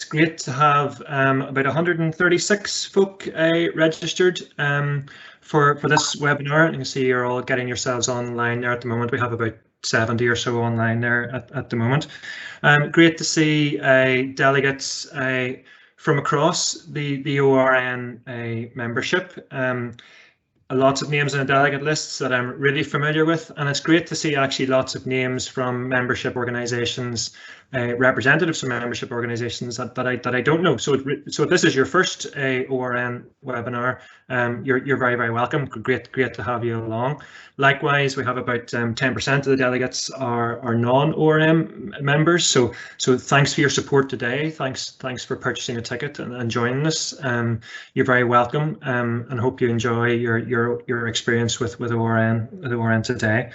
great to have about 136 folk registered for this webinar. You can see you're all getting yourselves online there at the moment. We have about 70 or so online there at the moment. Great to see delegates from across the ORN membership. Lots of names on the delegate lists that I'm really familiar with, and it's great to see actually lots of names from membership organisations, representatives from membership organisations that I don't know. So if this is your first ORN webinar, you're very welcome. Great to have you along. Likewise, we have about 10% of the delegates are non-ORN members. So thanks for your support today. Thanks for purchasing a ticket and joining us. You're very welcome, and hope you enjoy your experience with ORN today.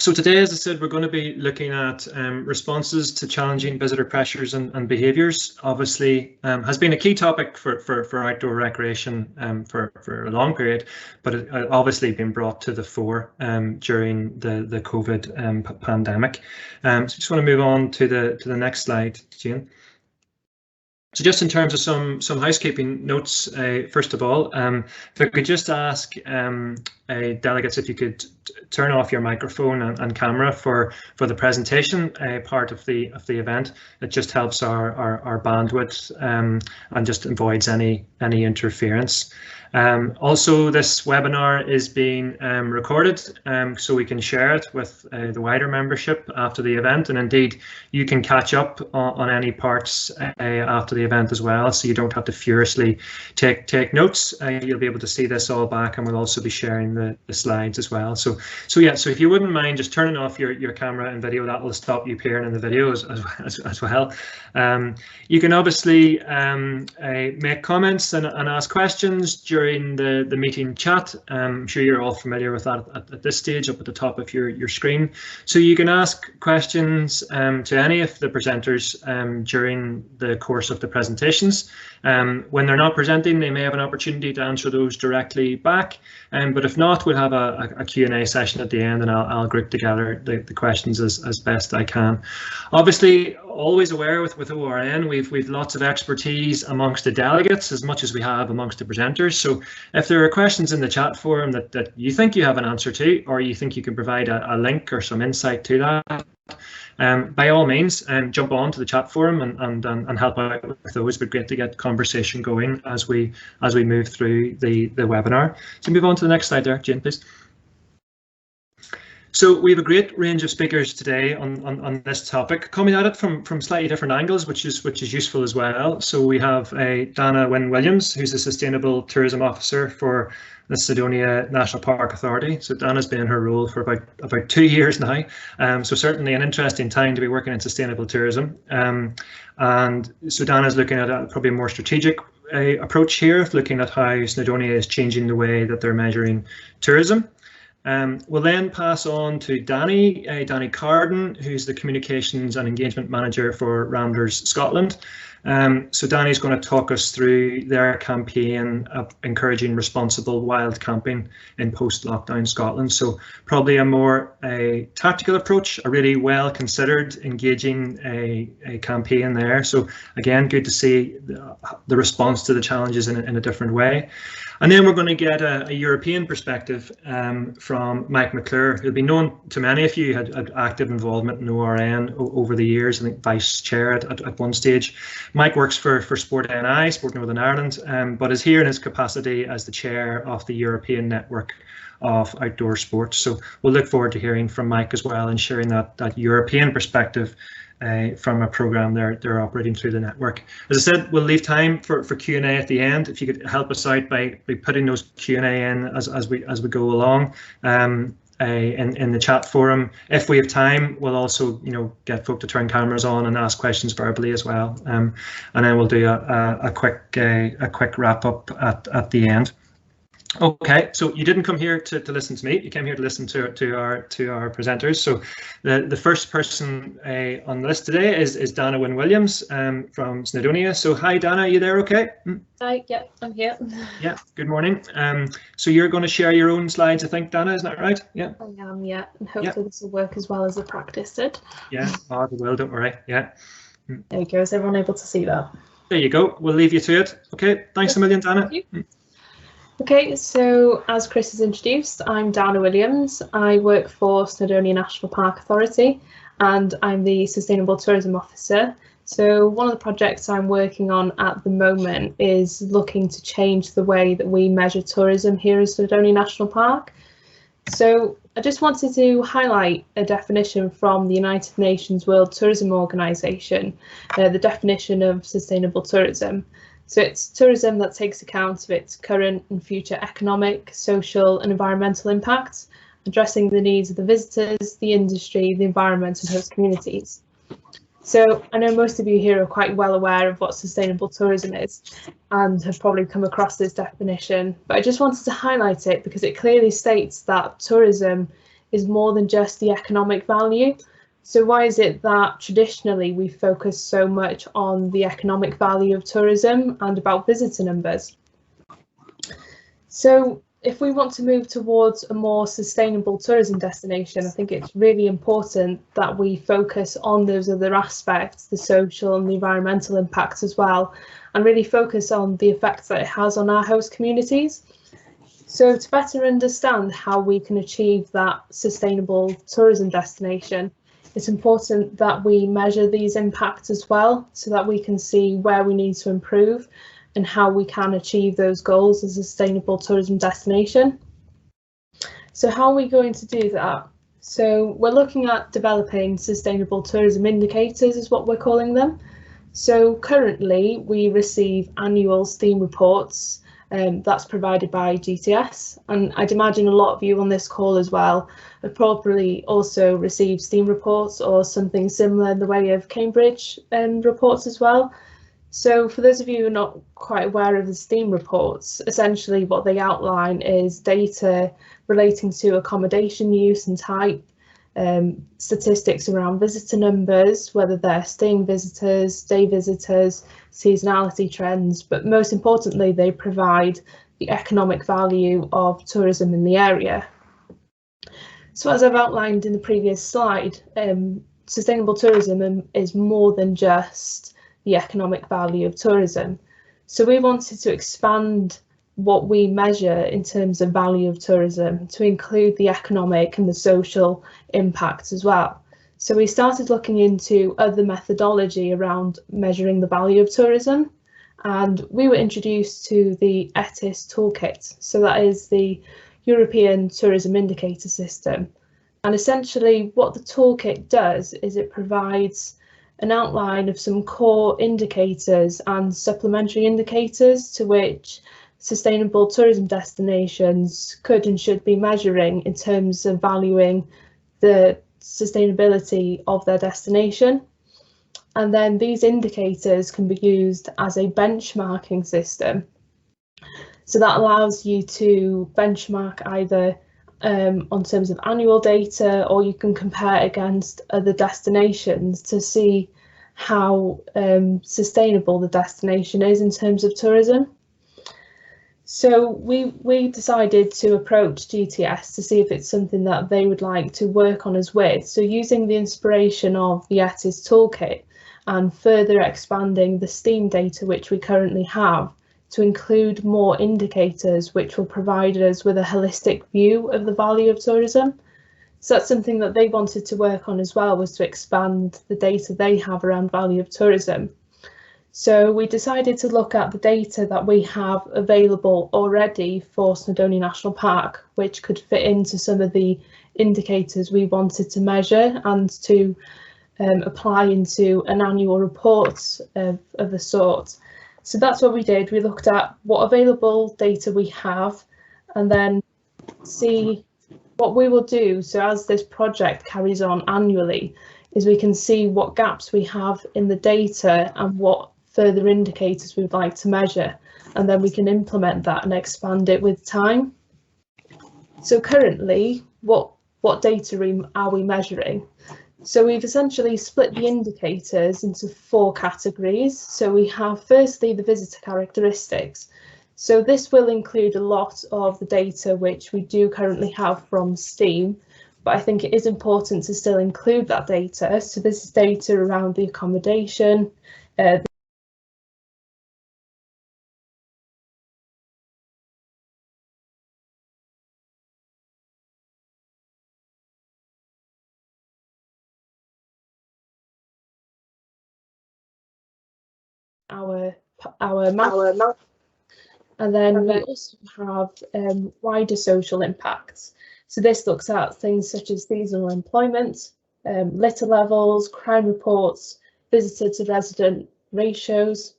So today, as I said, we're going to be looking at responses to challenging visitor pressures and behaviours. Obviously, has been a key topic for outdoor recreation for a long period, but it obviously been brought to the fore during the COVID pandemic. So just want to move on to the next slide, Jane. So just in terms of some housekeeping notes, first of all, if I could just ask delegates if you could turn off your microphone and camera for the presentation part of the event. It just helps our bandwidth and just avoids any interference. Also, this webinar is being recorded, so we can share it with the wider membership after the event, and indeed you can catch up on any parts after the event as well, so you don't have to furiously take notes. You'll be able to see this all back, and we'll also be sharing the slides as well. So if you wouldn't mind just turning off your camera and video, that will stop you appearing in the video as well. You can obviously make comments and ask questions during the meeting chat. I'm sure you're all familiar with that at this stage up at the top of your screen. So you can ask questions to any of the presenters during the course of the presentations. When they're not presenting, they may have an opportunity to answer those directly back. But if not, we'll have a Q&A session at the end, and I'll group together the questions as best I can. Obviously, always aware with ORN, we've lots of expertise amongst the delegates as much as we have amongst the presenters. So if there are questions in the chat forum that you think you have an answer to, or you think you can provide a link or some insight to that, by all means, jump on to the chat forum and help out with those. But great to get conversation going as we move through the webinar. So move on to the next slide there, Jane, please. So we have a great range of speakers today on this topic, coming at it from slightly different angles, which is useful as well. So we have Wyn Williams, who's the Sustainable Tourism Officer for the Snowdonia National Park Authority. So Dana's been in her role for about 2 years now. So certainly an interesting time to be working in sustainable tourism. And so Dana's looking at probably a more strategic approach here, looking at how Snowdonia is changing the way that they're measuring tourism. We'll then pass on to Danny Carden, who's the Communications and Engagement Manager for Ramblers Scotland. So Danny's going to talk us through their campaign of encouraging responsible wild camping in post-lockdown Scotland. So probably a more tactical approach, a really well considered, engaging a campaign there. So again, good to see the response to the challenges in a different way. And then we're going to get a European perspective from Mike McClure, who'll be known to many of you, had active involvement in ORN over the years, I think vice chair at one stage. Mike works for Sport NI, Sport Northern Ireland, but is here in his capacity as the chair of the European Network of Outdoor Sports. So we'll look forward to hearing from Mike as well and sharing that European perspective from a programme they're operating through the network. As I said, we'll leave time for Q&A at the end. If you could help us out by putting those Q&A in as we go along in the chat forum. If we have time, we'll also get folk to turn cameras on and ask questions verbally as well. And then we'll do a quick wrap up at the end. Okay, so you didn't come here to listen to me. You came here to listen to our presenters. So the first person on the list today is Wyn Williams from Snowdonia. So hi, Dana, are you there? Okay. Hi, yeah, I'm here. Yeah, good morning. So you're going to share your own slides, I think, Dana, isn't that right? Yeah. I am, yeah, and hopefully this will work as well as the practice did. Yeah, it will. Don't worry. Yeah. There you go. Is everyone able to see that? There you go. We'll leave you to it. Okay, thanks a million, Dana. Okay, so as Chris has introduced, I'm Wyn Williams. I work for Snowdonia National Park Authority and I'm the Sustainable Tourism Officer. So one of the projects I'm working on at the moment is looking to change the way that we measure tourism here in Snowdonia National Park. So I just wanted to highlight a definition from the United Nations World Tourism Organization, the definition of sustainable tourism. So it's tourism that takes account of its current and future economic, social and environmental impacts, addressing the needs of the visitors, the industry, the environment and host communities. So I know most of you here are quite well aware of what sustainable tourism is and have probably come across this definition, but I just wanted to highlight it because it clearly states that tourism is more than just the economic value. So why is it that traditionally we focus so much on the economic value of tourism and about visitor numbers? So if we want to move towards a more sustainable tourism destination, I think it's really important that we focus on those other aspects, the social and the environmental impacts as well, and really focus on the effects that it has on our host communities. So to better understand how we can achieve that sustainable tourism destination, it's important that we measure these impacts as well, so that we can see where we need to improve and how we can achieve those goals as a sustainable tourism destination. So how are we going to do that? So we're looking at developing sustainable tourism indicators is what we're calling them. So currently we receive annual STEAM reports that's provided by GTS, and I'd imagine a lot of you on this call as well have probably also received STEAM reports or something similar in the way of Cambridge reports as well. So for those of you who are not quite aware of the STEAM reports, essentially what they outline is data relating to accommodation use and type, statistics around visitor numbers, whether they're staying visitors, day visitors, seasonality trends, but most importantly, they provide the economic value of tourism in the area. So as I've outlined in the previous slide, sustainable tourism is more than just the economic value of tourism. So we wanted to expand what we measure in terms of value of tourism to include the economic and the social impacts as well. So we started looking into other methodology around measuring the value of tourism, and we were introduced to the Etis Toolkit. So that is the European Tourism Indicator System. And essentially what the toolkit does is it provides an outline of some core indicators and supplementary indicators to which sustainable tourism destinations could and should be measuring in terms of valuing the sustainability of their destination. And then these indicators can be used as a benchmarking system. So that allows you to benchmark either on terms of annual data, or you can compare against other destinations to see how sustainable the destination is in terms of tourism. So we decided to approach GTS to see if it's something that they would like to work on us with. So using the inspiration of the Etis Toolkit and further expanding the STEAM data which we currently have to include more indicators which will provide us with a holistic view of the value of tourism. So that's something that they wanted to work on as well, was to expand the data they have around value of tourism. So we decided to look at the data that we have available already for Snowdonia National Park, which could fit into some of the indicators we wanted to measure and to apply into an annual report of the sort. So that's what we did. We looked at what available data we have and then see what we will do. So as this project carries on annually, is we can see what gaps we have in the data and what further indicators we would like to measure, and then we can implement that and expand it with time. So currently, what data are we measuring? So we've essentially split the indicators into 4 categories. So we have firstly the visitor characteristics. So this will include a lot of the data which we do currently have from STEAM, but I think it is important to still include that data. So this is data around the accommodation, our map. And then we also have wider social impacts. So this looks at things such as seasonal employment, litter levels, crime reports, visitor to resident ratios.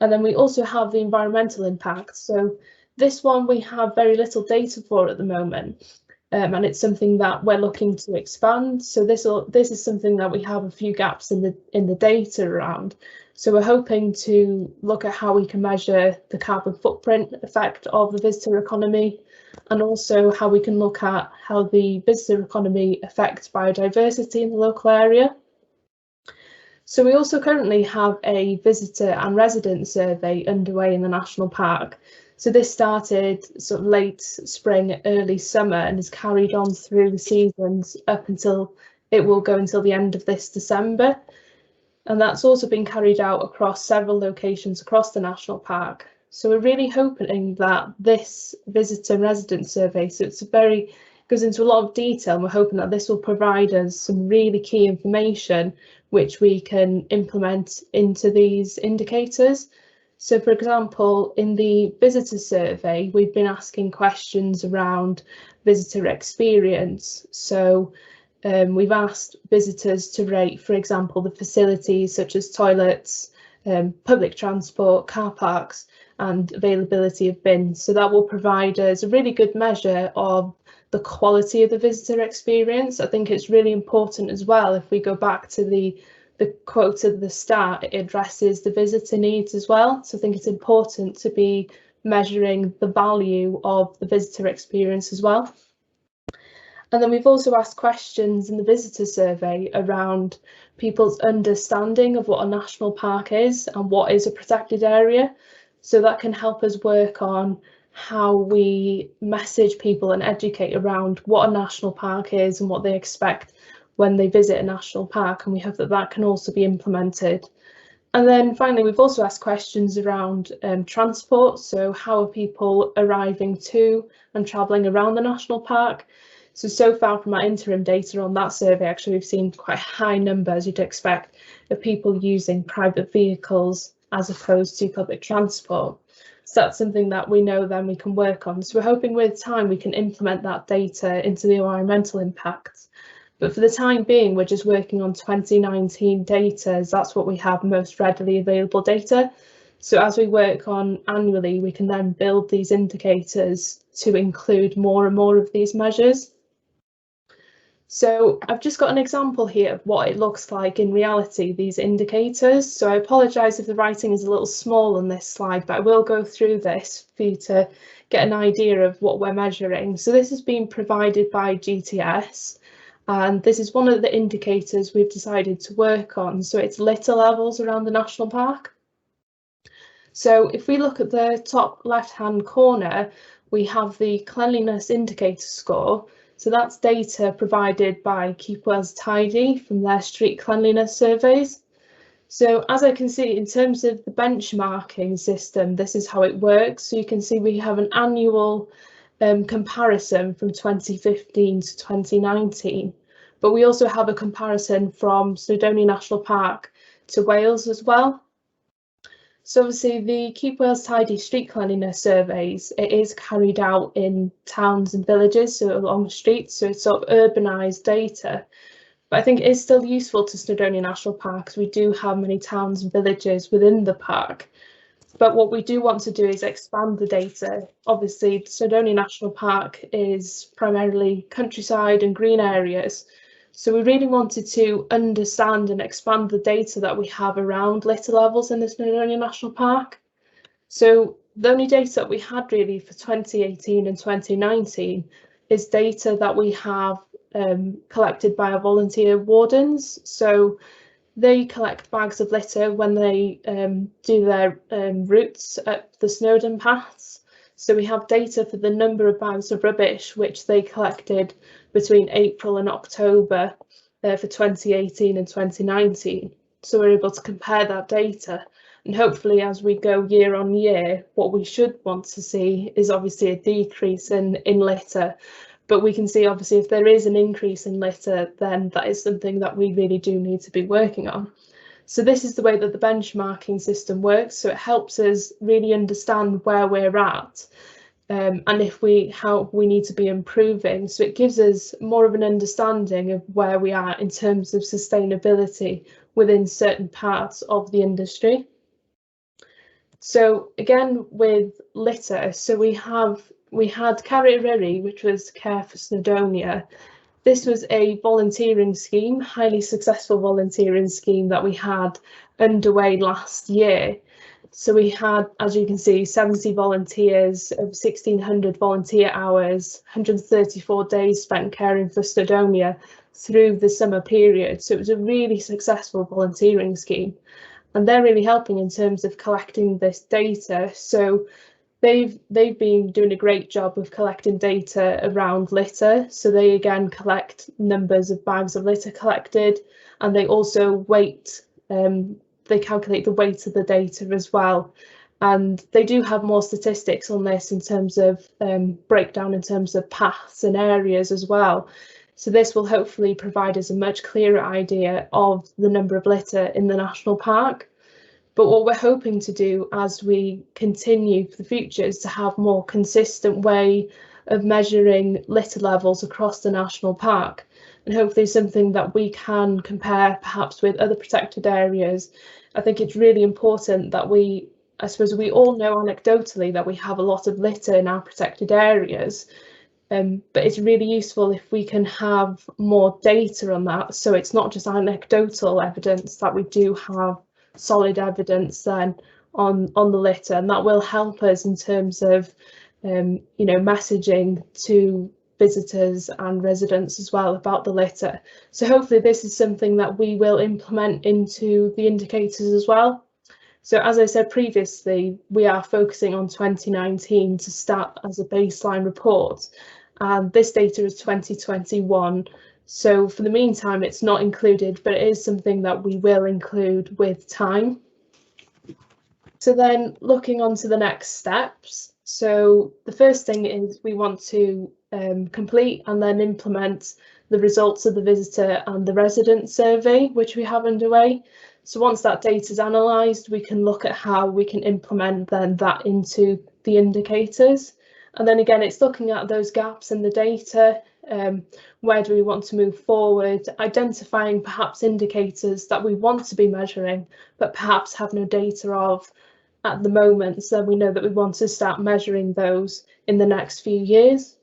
And then we also have the environmental impacts. So this one we have very little data for at the moment. And it's something that we're looking to expand. So this is something that we have a few gaps in the data around. So we're hoping to look at how we can measure the carbon footprint effect of the visitor economy, and also how we can look at how the visitor economy affects biodiversity in the local area. So we also currently have a visitor and resident survey underway in the national park. So this started sort of late spring, early summer, and is carried on through the seasons up until it will go until the end of this December. And that's also been carried out across several locations across the national park. So we're really hoping that this visitor and resident survey, so goes into a lot of detail, and we're hoping that this will provide us some really key information which we can implement into these indicators. So for example, in the visitor survey, we've been asking questions around visitor experience. So we've asked visitors to rate, for example, the facilities such as toilets, public transport, car parks, and availability of bins. So that will provide us a really good measure of the quality of the visitor experience. I think it's really important as well, if we go back to the quote at the start, it addresses the visitor needs as well. So I think it's important to be measuring the value of the visitor experience as well. And then we've also asked questions in the visitor survey around people's understanding of what a national park is and what is a protected area. So that can help us work on how we message people and educate around what a national park is and what they expect when they visit a national park. And we hope that that can also be implemented. And then finally, we've also asked questions around transport. So how are people arriving to and travelling around the national park? So far from our interim data on that survey, actually, we've seen quite high numbers you'd expect of people using private vehicles as opposed to public transport. So that's something that we know then we can work on. So we're hoping with time we can implement that data into the environmental impacts. But for the time being, we're just working on 2019 data, as that's what we have most readily available data. So as we work on annually, we can then build these indicators to include more and more of these measures. So I've just got an example here of what it looks like in reality, these indicators. So I apologise if the writing is a little small on this slide, but I will go through this for you to get an idea of what we're measuring. So this has been provided by GTS, and this is one of the indicators we've decided to work on. So it's litter levels around the national park. So if we look at the top left-hand corner, we have the cleanliness indicator score. So that's data provided by Keep Wales Tidy from their street cleanliness surveys. So as I can see, in terms of the benchmarking system, this is how it works. So you can see we have an annual comparison from 2015 to 2019, but we also have a comparison from Snowdonia National Park to Wales as well. So obviously the Keep Wales Tidy street cleanliness surveys, it is carried out in towns and villages, so along the streets, so it's sort of urbanised data. But I think it is still useful to Snowdonia National Park because we do have many towns and villages within the park. But what we do want to do is expand the data. Obviously, Snowdonia National Park is primarily countryside and green areas. So we really wanted to understand and expand the data that we have around litter levels in the Snowdonia National Park. So the only data that we had really for 2018 and 2019 is data that we have collected by our volunteer wardens. So they collect bags of litter when they do their routes up the Snowdon paths. So we have data for the number of bags of rubbish which they collected between April and October for 2018 and 2019. So we're able to compare that data, and hopefully as we go year on year, what we should want to see is obviously a decrease in litter. But we can see obviously if there is an increase in litter, then that is something that we really do need to be working on. So this is the way that the benchmarking system works. So it helps us really understand where we're at and how we need to be improving. So it gives us more of an understanding of where we are in terms of sustainability within certain parts of the industry. So again, with litter, so we had Carrieriri, which was Care for Snowdonia. This was a volunteering scheme, highly successful volunteering scheme that we had underway last year. So we had, as you can see, 70 volunteers of 1,600 volunteer hours, 134 days spent caring for Snowdonia through the summer period. So it was a really successful volunteering scheme, and they're really helping in terms of collecting this data. So they've been doing a great job of collecting data around litter. So they again collect numbers of bags of litter collected, and they also they calculate the weight of the data as well. And they do have more statistics on this in terms of breakdown in terms of paths and areas as well. So this will hopefully provide us a much clearer idea of the number of litter in the national park. But what we're hoping to do as we continue for the future is to have more consistent way of measuring litter levels across the national park, and hopefully something that we can compare perhaps with other protected areas. I think it's really important that I suppose we all know anecdotally that we have a lot of litter in our protected areas, but it's really useful if we can have more data on that, so it's not just anecdotal evidence, that we do have solid evidence then on the litter, and that will help us in terms of messaging to visitors and residents as well about the litter. So hopefully this is something that we will implement into the indicators as well. So as I said previously, we are focusing on 2019 to start as a baseline report, and this data is 2021. So for the meantime, it's not included, but it is something that we will include with time. So then looking on to the next steps. So the first thing is we want to complete and then implement the results of the visitor and the resident survey, which we have underway. So once that data is analysed, we can look at how we can implement then that into the indicators. And then again, it's looking at those gaps in the data. Where do we want to move forward, identifying perhaps indicators that we want to be measuring, but perhaps have no data of at the moment, so we know that we want to start measuring those in the next few years.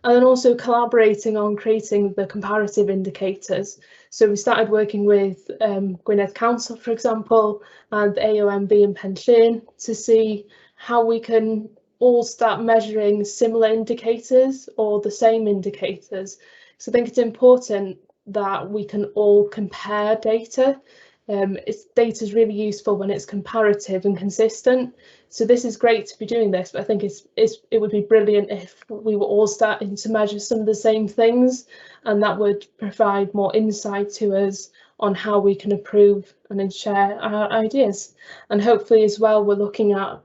And then also collaborating on creating the comparative indicators. So we started working with Gwynedd Council, for example, and AOMB and Penllyn to see how we can all start measuring similar indicators or the same indicators. So I think it's important that we can all compare data. Data is really useful when it's comparative and consistent. So this is great to be doing this, but I think it would be brilliant if we were all starting to measure some of the same things, and that would provide more insight to us on how we can improve and then share our ideas. And hopefully as well, we're looking at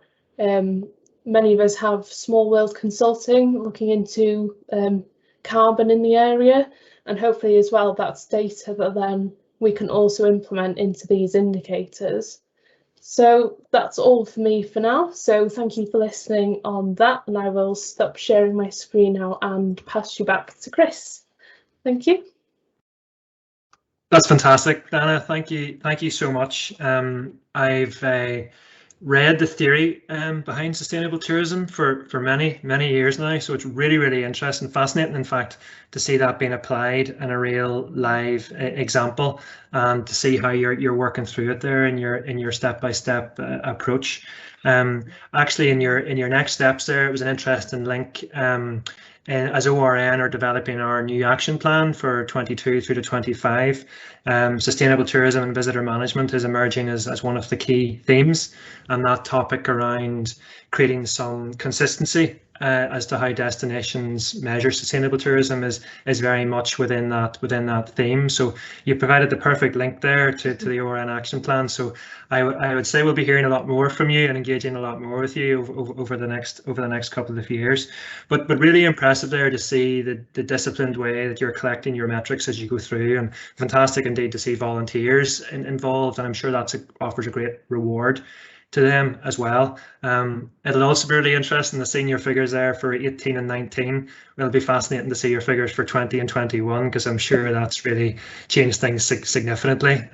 many of us have Small World Consulting looking into carbon in the area, and hopefully as well that's data that then we can also implement into these indicators. So that's all for me for now. So thank you for listening on that, and I will stop sharing my screen now and pass you back to Chris. Thank you. That's fantastic, Dana. Thank you so much. I've read the theory behind sustainable tourism for many years now, so it's really interesting, fascinating, in fact, to see that being applied in a real live example, and to see how you're working through it there in your step-by-step approach. Actually, in your next steps there, it was an interesting link. And as ORN are developing our new action plan for 22 through to 25, sustainable tourism and visitor management is emerging as one of the key themes, and that topic around creating some consistency as to how destinations measure sustainable tourism is very much within that theme. So you provided the perfect link there to the ORN action plan. So I would say we'll be hearing a lot more from you and engaging a lot more with you over the next couple of years. But really impressive there to see the disciplined way that you're collecting your metrics as you go through, and fantastic indeed to see volunteers involved, and I'm sure that offers a great reward to them as well. It'll also be really interesting to see your figures there for 18 and 19. It'll be fascinating to see your figures for 20 and 21, because I'm sure that's really changed things significantly.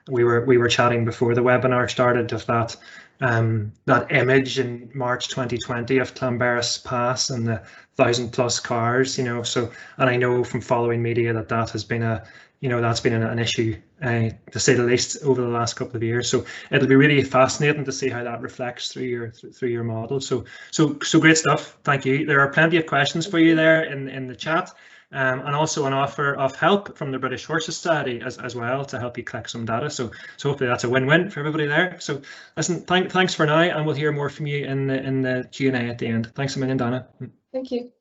We were chatting before the webinar started of that image in March 2020 of Clonbarris Pass and the 1,000+ cars, so, and I know from following media that has been an issue, to say the least, over the last couple of years. So it'll be really fascinating to see how that reflects through your model. So great stuff. Thank you. There are plenty of questions for you there in the chat, and also an offer of help from the British Horse Society as well to help you collect some data. So hopefully that's a win-win for everybody there. So listen, thanks for now, and we'll hear more from you in the Q&A at the end. Thanks a million, Dana. Thank you.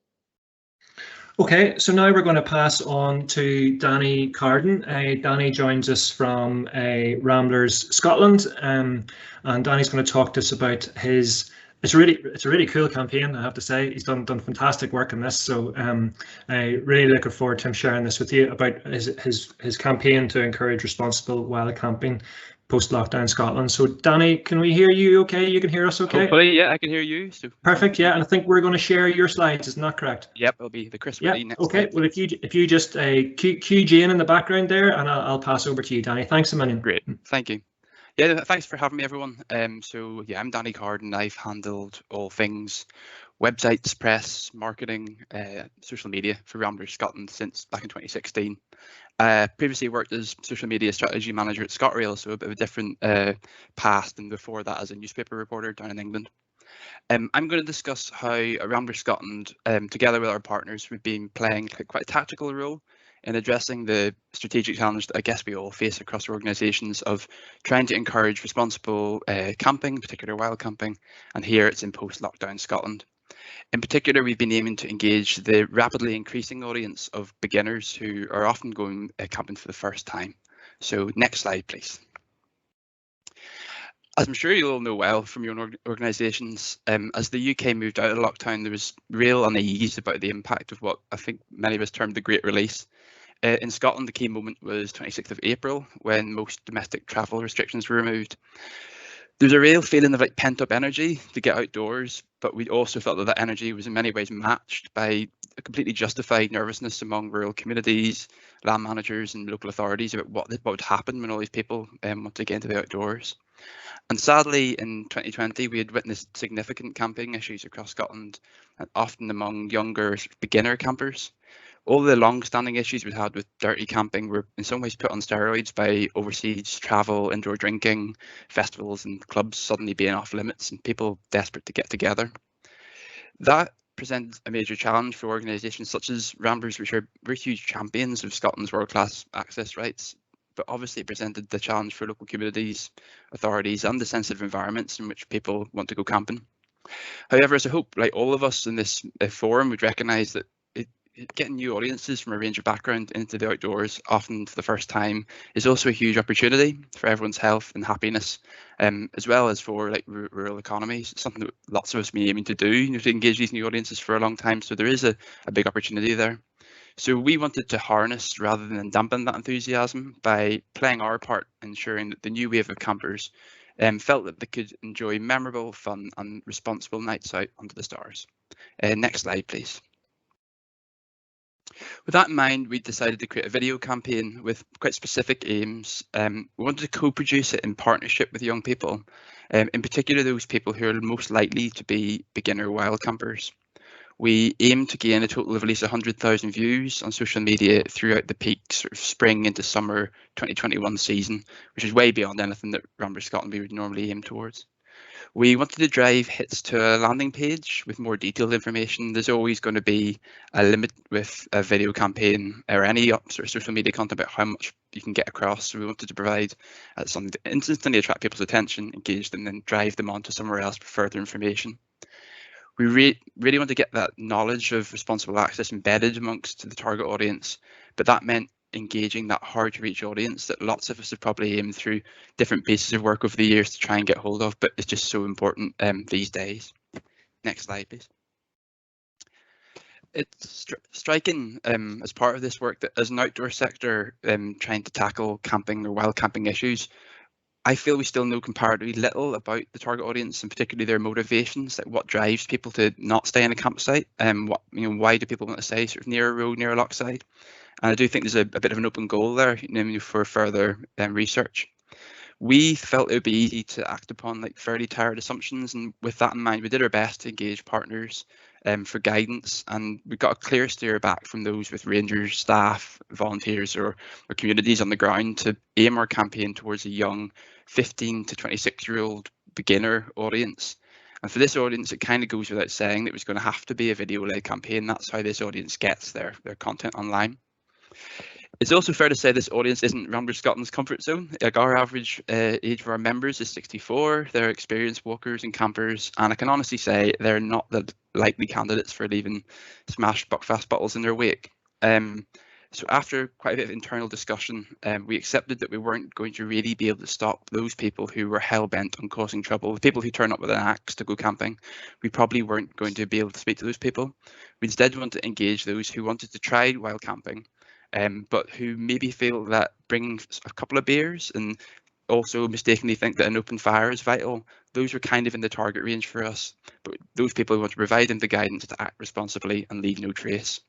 Okay, so now we're going to pass on to Danny Carden. Danny joins us from Ramblers Scotland, and Danny's going to talk to us about his. It's a really cool campaign, I have to say. He's done fantastic work in this, so I really looking forward to him sharing this with you about his campaign to encourage responsible wild camping post-lockdown Scotland. So Danny, can we hear you okay? You can hear us okay? Hopefully, yeah, I can hear you. So. Perfect, yeah, and I think we're going to share your slides, isn't that correct? Yep, it'll be the Chris Whitley next okay, slide, well, if you just cue Jane in the background there, and I'll pass over to you, Danny. Thanks a million. Great, thank you. Yeah, thanks for having me, everyone. So yeah, I'm Danny Carden. I've handled all things websites, press, marketing, social media for Ramblers Scotland since back in 2016. Previously worked as social media strategy manager at ScotRail, so a bit of a different past, and before that as a newspaper reporter down in England. I'm going to discuss how at Ramblers Scotland, together with our partners, we've been playing quite a tactical role in addressing the strategic challenge that I guess we all face across organisations of trying to encourage responsible camping, particularly wild camping, and here it's in post-lockdown Scotland. In particular, we've been aiming to engage the rapidly increasing audience of beginners who are often going camping for the first time. So next slide, please. As I'm sure you all know well from your own organisations, as the UK moved out of lockdown, there was real unease about the impact of what I think many of us termed the Great Release. In Scotland, the key moment was 26th of April, when most domestic travel restrictions were removed. There's a real feeling of pent-up energy to get outdoors, but we also felt that energy was in many ways matched by a completely justified nervousness among rural communities, land managers and local authorities about what would happen when all these people want to get into the outdoors. And sadly, in 2020, we had witnessed significant camping issues across Scotland, and often among younger beginner campers. All the long-standing issues we had with dirty camping were in some ways put on steroids by overseas travel, indoor drinking, festivals and clubs suddenly being off limits and people desperate to get together. That presented a major challenge for organisations such as Ramblers, which are very huge champions of Scotland's world-class access rights, but obviously it presented the challenge for local communities, authorities and the sensitive environments in which people want to go camping. However, as I hope all of us in this forum would recognise that getting new audiences from a range of background into the outdoors, often for the first time, is also a huge opportunity for everyone's health and happiness, as well as for rural economies. Something that lots of us have been aiming to do, to engage these new audiences for a long time. So there is a big opportunity there. So we wanted to harness rather than dampen that enthusiasm by playing our part, ensuring that the new wave of campers felt that they could enjoy memorable, fun and responsible nights out under the stars. Next slide, please. With that in mind, we decided to create a video campaign with quite specific aims. We wanted to co-produce it in partnership with young people, in particular those people who are most likely to be beginner wild campers. We aim to gain a total of at least 100,000 views on social media throughout the peak spring into summer 2021 season, which is way beyond anything that Ramblers Scotland would normally aim towards. We wanted to drive hits to a landing page with more detailed information. There's always going to be a limit with a video campaign or any sort of social media content about how much you can get across. So we wanted to provide something to instantly attract people's attention, engage them, then drive them on to somewhere else for further information. We really want to get that knowledge of responsible access embedded amongst the target audience, but that meant engaging that hard to reach audience that lots of us have probably aimed through different pieces of work over the years to try and get hold of, but it's just so important these days. Next slide, please. It's striking as part of this work that as an outdoor sector trying to tackle camping or wild camping issues, I feel we still know comparatively little about the target audience and particularly their motivations, like what drives people to not stay in a campsite, and why do people want to stay sort of near a road, near a lochside? And I do think there's a bit of an open goal there for further research. We felt it would be easy to act upon like fairly tired assumptions, and with that in mind, we did our best to engage partners for guidance, and we got a clear steer back from those with rangers, staff, volunteers, or communities on the ground to aim our campaign towards a young 15 to 26-year-old beginner audience. And for this audience, it kind of goes without saying that it was going to have to be a video-led campaign. That's how this audience gets their content online. It's also fair to say this audience isn't Ramblers Scotland's comfort zone. Like our average age of our members is 64. They're experienced walkers and campers, and I can honestly say they're not the likely candidates for leaving smashed Buckfast bottles in their wake. So after quite a bit of internal discussion, we accepted that we weren't going to really be able to stop those people who were hell-bent on causing trouble, the people who turn up with an axe to go camping. We probably weren't going to be able to speak to those people. We instead wanted to engage those who wanted to try wild camping, but who maybe feel that bringing a couple of beers and also mistakenly think that an open fire is vital. Those were kind of in the target range for us, but those people who want to provide them the guidance to act responsibly and leave no trace.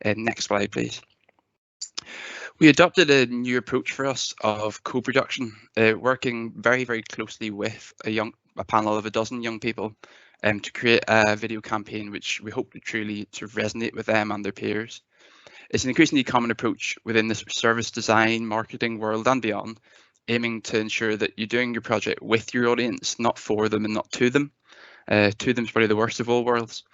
Next slide, please. We adopted a new approach for us of co-production, working very, very closely with a panel of a dozen young people to create a video campaign which we hope to truly sort of resonate with them and their peers. It's an increasingly common approach within this service design, marketing world and beyond, aiming to ensure that you're doing your project with your audience, not for them and not to them. To them is probably the worst of all worlds.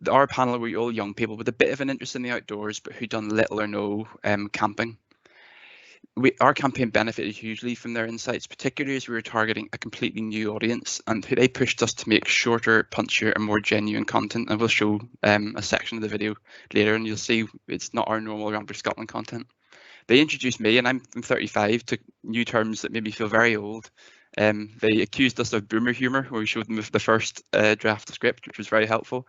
Our panel were all young people with a bit of an interest in the outdoors, but who'd done little or no camping. Our campaign benefited hugely from their insights, particularly as we were targeting a completely new audience, and they pushed us to make shorter, punchier and more genuine content. And we'll show a section of the video later and you'll see it's not our normal Ramblers Scotland content. They introduced me, and I'm 35, to new terms that made me feel very old. They accused us of boomer humour, where we showed them the first draft script, which was very helpful.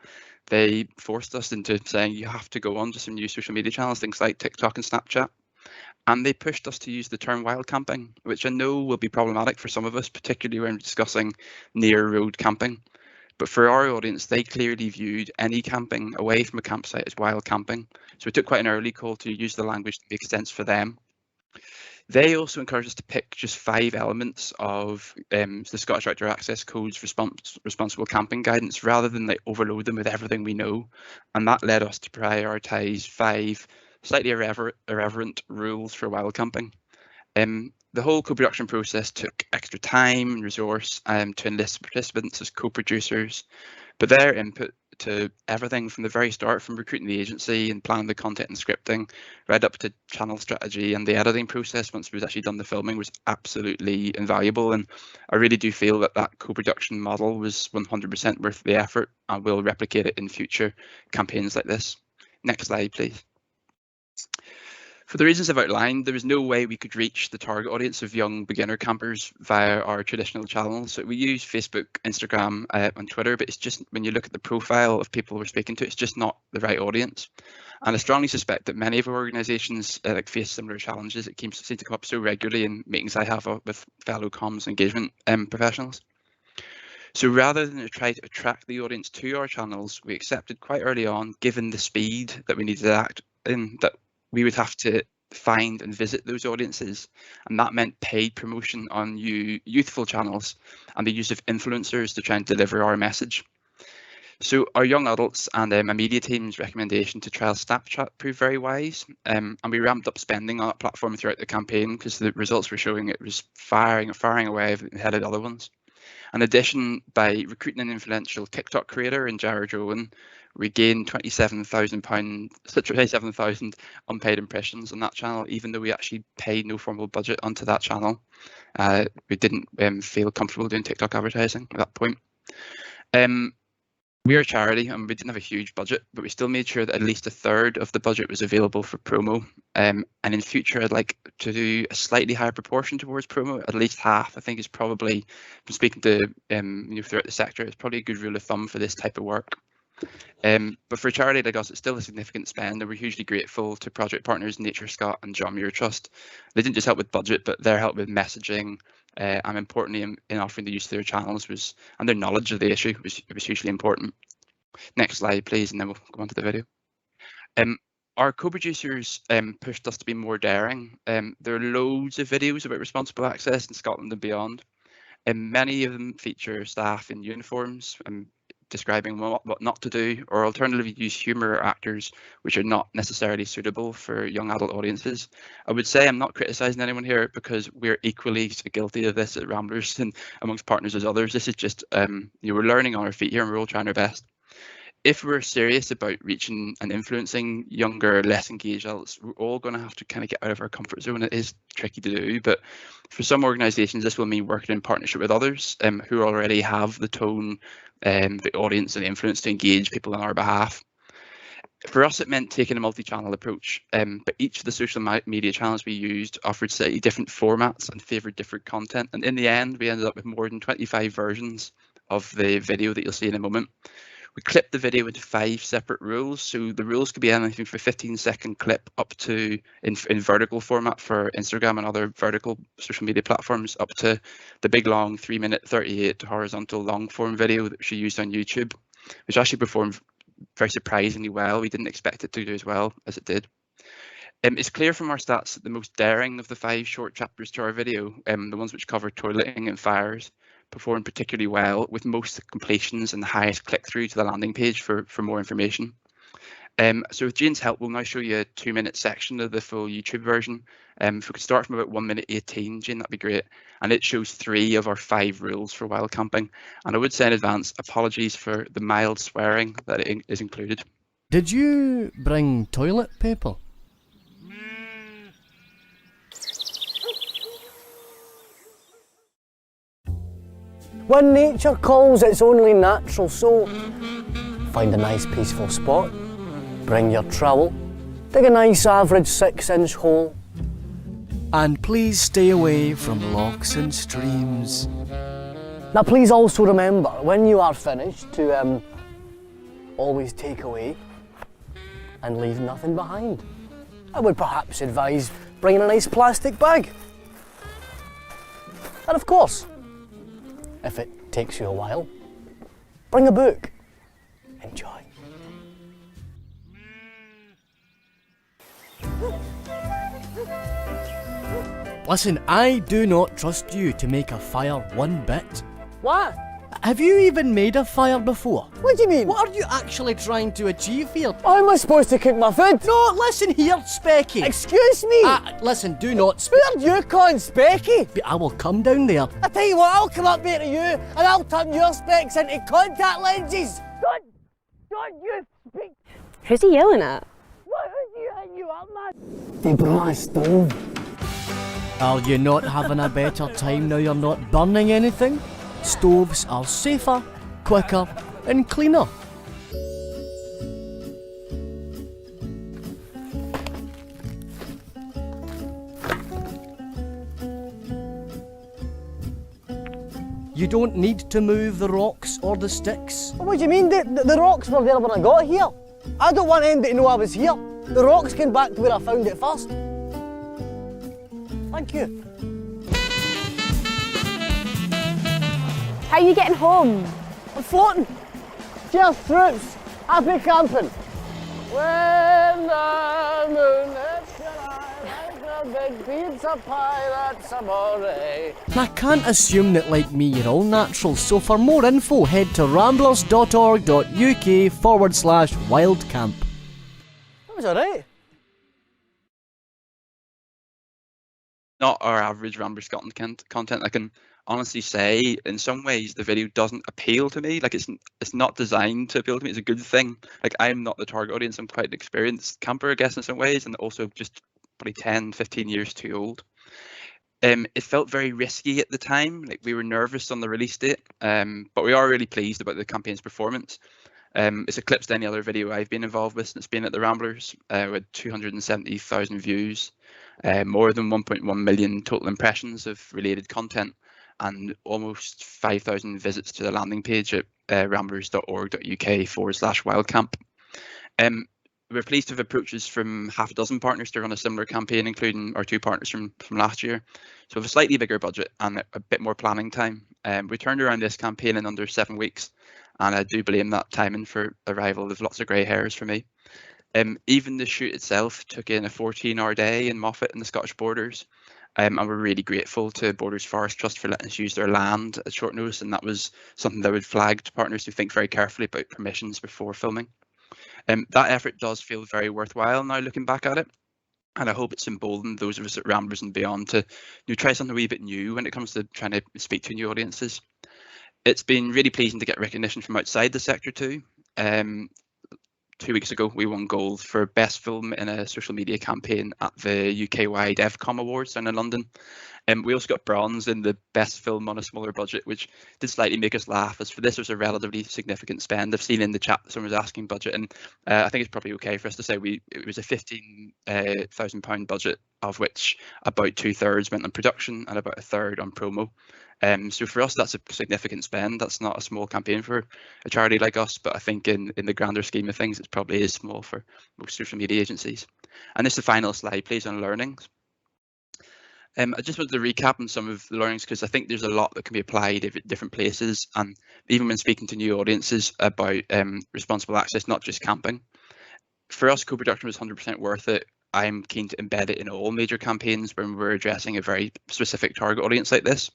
They forced us into saying you have to go on to some new social media channels, things like TikTok and Snapchat. And they pushed us to use the term wild camping, which I know will be problematic for some of us, particularly when discussing near road camping. But for our audience, they clearly viewed any camping away from a campsite as wild camping. So we took quite an early call to use the language that makes sense for them. They also encouraged us to pick just 5 elements of the Scottish Outdoor Access Code's responsible camping guidance, rather than like overload them with everything we know. And that led us to prioritise 5 slightly irreverent rules for wild camping. The whole co-production process took extra time and resource to enlist participants as co-producers, but their input to everything from the very start, from recruiting the agency and planning the content and scripting, right up to channel strategy and the editing process once we'd actually done the filming, was absolutely invaluable. And I really do feel that that co-production model was 100% worth the effort, and we'll replicate it in future campaigns like this. Next slide, please. For the reasons I've outlined, there was no way we could reach the target audience of young beginner campers via our traditional channels. So we use Facebook, Instagram and Twitter, but it's just, when you look at the profile of people we're speaking to, it's just not the right audience. And I strongly suspect that many of our organisations face similar challenges. It seems to come up so regularly in meetings I have with fellow comms engagement professionals. So rather than try to attract the audience to our channels, we accepted quite early on, given the speed that we needed to act in, that we would have to find and visit those audiences, and that meant paid promotion on youthful channels and the use of influencers to try and deliver our message. So our young adults and a media team's recommendation to trial Snapchat proved very wise, and we ramped up spending on that platform throughout the campaign because the results were showing it was firing away ahead of the other ones. In addition, by recruiting an influential TikTok creator in Jared Owen, we gained £27,000 unpaid impressions on that channel, even though we actually paid no formal budget onto that channel. We didn't feel comfortable doing TikTok advertising at that point. We are a charity and we didn't have a huge budget, but we still made sure that at least a third of the budget was available for promo. And in future, I'd like to do a slightly higher proportion towards promo. At least half, I think, is probably, from speaking to throughout the sector, it's probably a good rule of thumb for this type of work. But for a charity like us, it's still a significant spend, and we're hugely grateful to project partners Nature Scott and John Muir Trust. They didn't just help with budget, but their help with messaging, and importantly in offering the use of their channels and their knowledge of the issue was hugely important. Next slide, please, and then we'll go on to the video. Our co-producers pushed us to be more daring. There are loads of videos about responsible access in Scotland and beyond, and many of them feature staff in uniforms describing what not to do, or alternatively use humour or actors which are not necessarily suitable for young adult audiences. I would say I'm not criticising anyone here because we're equally guilty of this at Ramblers and amongst partners as others. This is just, we're learning on our feet here and we're all trying our best. If we're serious about reaching and influencing younger, less engaged adults, we're all going to have to kind of get out of our comfort zone. It is tricky to do, but for some organisations, this will mean working in partnership with others who already have the tone, the audience and the influence to engage people on our behalf. For us, it meant taking a multi-channel approach, but each of the social media channels we used offered slightly different formats and favoured different content. And in the end, we ended up with more than 25 versions of the video that you'll see in a moment. We clipped the video into 5 separate rules. So the rules could be anything from a 15-second clip up to, in vertical format for Instagram and other vertical social media platforms, up to the big long 3-minute 38 horizontal long form video that she used on YouTube, which actually performed very surprisingly well. We didn't expect it to do as well as it did. It's clear from our stats that the most daring of the 5 short chapters to our video, the ones which cover toileting and fires, performed particularly well, with most completions and the highest click-through to the landing page for more information. So with Jane's help, we'll now show you a 2-minute section of the full YouTube version. If we could start from about 1:18, Jane, that'd be great. And it shows 3 of our 5 rules for wild camping. And I would say in advance, apologies for the mild swearing that is included. Did you bring toilet paper? When nature calls, it's only natural, so find a nice peaceful spot, bring your trowel, dig a nice average 6-inch hole, and please stay away from lochs and streams. Now please also remember, when you are finished, to always take away and leave nothing behind. I would perhaps advise bringing a nice plastic bag. And of course, if it takes you a while, bring a book. Enjoy. Listen, I do not trust you to make a fire one bit. What? Have you even made a fire before? What do you mean? What are you actually trying to achieve here? How am I supposed to cook my food? No, listen here, Specky. Excuse me? Listen, do not... Who are you calling Specky? But I will come down there. I tell you what, I'll come up here to you and I'll turn your specs into contact lenses. Don't you speak... Who's he yelling at? What? Who's hitting you up, man? They brought a stove. Are you not having a better time now you're not burning anything? Stoves are safer, quicker and cleaner. You don't need to move the rocks or the sticks. What do you mean? The rocks were there when I got here. I don't want anybody to know I was here. The rocks came back to where I found it first. Thank you. How are you getting home? I'm floating. Cheers, troops. Happy camping. When the moon hits your eye like a big pizza pie, that's amore. I can't assume that, like me, you're all naturals, so for more info, head to ramblers.org.uk/wildcamp. That was alright. not our average Ramblers Scotland content. I can honestly say, in some ways, the video doesn't appeal to me. Like it's not designed to appeal to me. It's a good thing. Like I'm not the target audience. I'm quite an experienced camper, I guess, in some ways, and also just probably 10, 15 years too old. It felt very risky at the time. Like we were nervous on the release date, but we are really pleased about the campaign's performance. It's eclipsed any other video I've been involved with since being at the Ramblers, with 270,000 views, more than 1.1 million total impressions of related content, and almost 5,000 visits to the landing page at ramblers.org.uk/wildcamp. We're pleased to have approaches from half a dozen partners to run a similar campaign, including our 2 partners from last year. So with a slightly bigger budget and a bit more planning time, we turned around this campaign in under 7 weeks, and I do blame that timing for arrival of lots of grey hairs for me. Even the shoot itself took in a 14-hour day in Moffat and the Scottish Borders, and we're really grateful to Borders Forest Trust for letting us use their land at short notice, and that was something that would flag to partners who think very carefully about permissions before filming. That effort does feel very worthwhile now looking back at it, and I hope it's emboldened those of us at Ramblers and beyond to try something a wee bit new when it comes to trying to speak to new audiences. It's been really pleasing to get recognition from outside the sector too. 2 weeks ago, we won gold for best film in a social media campaign at the UK-wide EVCOM Awards down in London. We also got bronze in the best film on a smaller budget, which did slightly make us laugh, as for this was a relatively significant spend. I've seen in the chat that someone was asking budget, and I think it's probably okay for us to say it was a £15,000 budget, of which about 2/3 went on production and about 1/3 on promo. So for us, that's a significant spend. That's not a small campaign for a charity like us, but I think in the grander scheme of things, it probably is small for most social media agencies. And this is the final slide, please, on learnings. I just wanted to recap on some of the learnings, because I think there's a lot that can be applied at different places, and even when speaking to new audiences about responsible access, not just camping. For us, co-production was 100% worth it. I'm keen to embed it in all major campaigns when we're addressing a very specific target audience like this.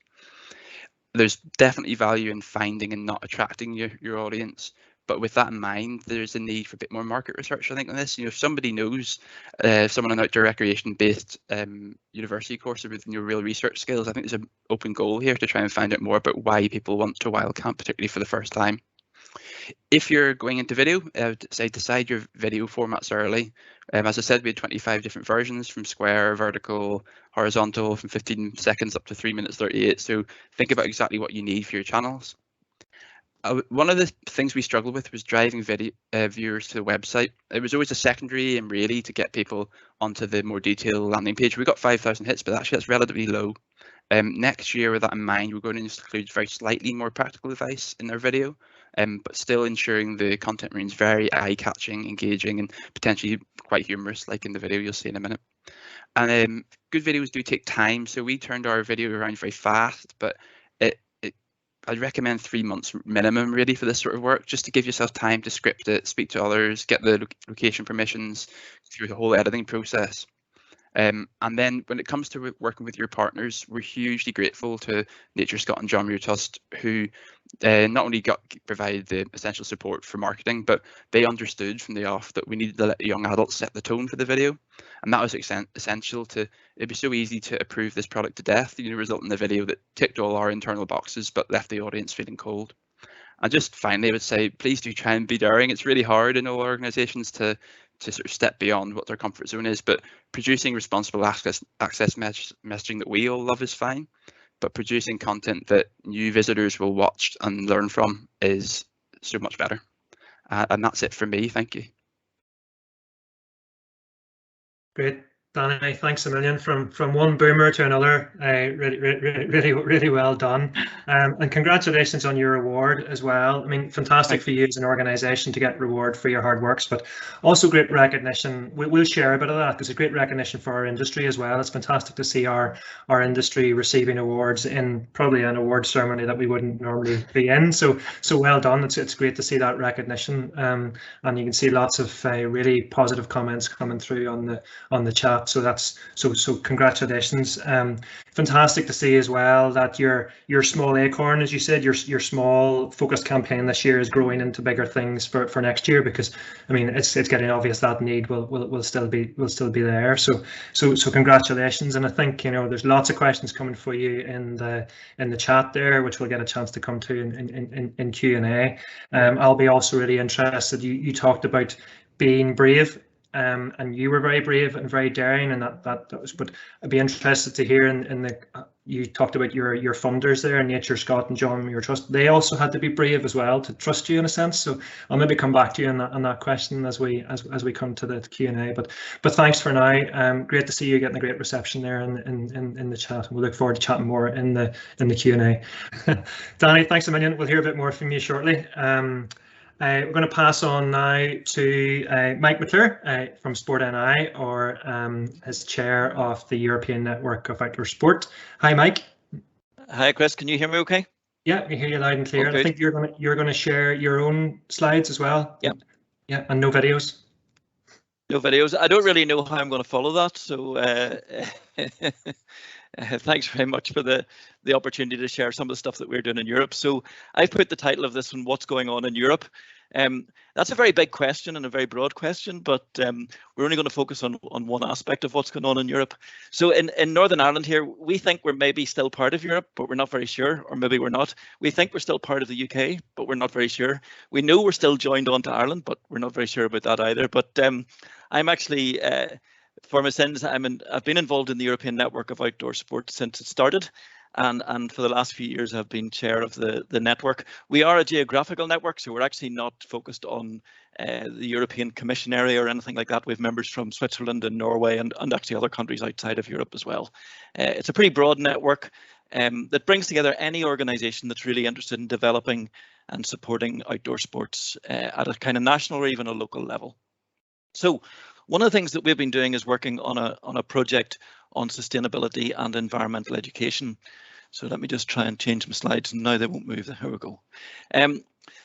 There's definitely value in finding and not attracting your audience, but with that in mind, there's a need for a bit more market research, I think, on this. If somebody knows someone on outdoor recreation-based university course with real research skills, I think there's an open goal here to try and find out more about why people want to wild camp, particularly for the first time. If you're going into video, say decide your video formats early. As I said, we had 25 different versions, from square, vertical, horizontal, from 15 seconds up to 3 minutes 38. So think about exactly what you need for your channels. One of the things we struggled with was driving video viewers to the website. It was always a secondary aim, really, to get people onto the more detailed landing page. We got 5,000 hits, but actually that's relatively low. Next year, with that in mind, we're going to include very slightly more practical advice in our video, but still ensuring the content remains very eye-catching, engaging, and potentially quite humorous, like in the video you'll see in a minute. And good videos do take time, so we turned our video around very fast, but I'd recommend 3 months minimum, really, for this sort of work, just to give yourself time to script it, speak to others, get the location permissions, through the whole editing process. And then when it comes to working with your partners, we're hugely grateful to Nature Scotland John Muir Trust, who not only provided the essential support for marketing, but they understood from the off that we needed to let the young adults set the tone for the video. And that was essential to, it'd be so easy to approve this product to death, result in a video that ticked all our internal boxes, but left the audience feeling cold. And just finally, I would say, please do try and be daring. It's really hard in all organisations to sort of step beyond what their comfort zone is, but producing responsible access messaging that we all love is fine, but producing content that new visitors will watch and learn from is so much better. And that's it for me. Thank you. Great, Danny, thanks a million. From one boomer to another, really well done, and congratulations on your award as well. I mean, fantastic for you as an organisation to get reward for your hard works, but also great recognition. We'll share a bit of that. There's a great recognition for our industry as well. It's fantastic to see our industry receiving awards in probably an award ceremony that we wouldn't normally be in. So well done. It's great to see that recognition, and you can see lots of really positive comments coming through on the chat that. So congratulations. Fantastic to see as well that your small acorn, as you said, your small focused campaign this year is growing into bigger things for next year, because I mean it's getting obvious that need will still be there. So congratulations, and I think there's lots of questions coming for you in the chat there, which we'll get a chance to come to in Q&A. I'll be also really interested. You talked about being brave, and you were very brave and very daring, and that was. But I'd be interested to hear you talked about your funders there, Nature Scott and John Muir Trust. They also had to be brave as well to trust you in a sense. So I'll maybe come back to you on that question as we come to the Q&A. But thanks for now. Great to see you getting a great reception there in the chat. We'll look forward to chatting more in the Q&A. Danny, thanks a million. We'll hear a bit more from you shortly. We're going to pass on now to Mike McClure from Sport NI, or as chair of the European Network of Outdoor Sport. Hi, Mike. Hi, Chris. Can you hear me okay? Yeah, we hear you loud and clear. I think you're going to share your own slides as well. Yeah. Yeah, and no videos. No videos. I don't really know how I'm going to follow that. So thanks very much for the opportunity to share some of the stuff that we're doing in Europe. So I've put the title of this one, What's Going On in Europe? That's a very big question and a very broad question, but we're only going to focus on one aspect of what's going on in Europe. So in Northern Ireland here, we think we're maybe still part of Europe, but we're not very sure, or maybe we're not. We think we're still part of the UK, but we're not very sure. We know we're still joined on to Ireland, but we're not very sure about that either. But I'm actually, for my sins, I've been involved in the European Network of Outdoor Sport since it started. And for the last few years, I've been chair of the network. We are a geographical network, so we're actually not focused on the European Commission area or anything like that. We have members from Switzerland and Norway and actually other countries outside of Europe as well. It's a pretty broad network that brings together any organisation that's really interested in developing and supporting outdoor sports at a kind of national or even a local level. So one of the things that we've been doing is working on a project on sustainability and environmental education. So let me just try and change my slides. Now they won't move. Here we go.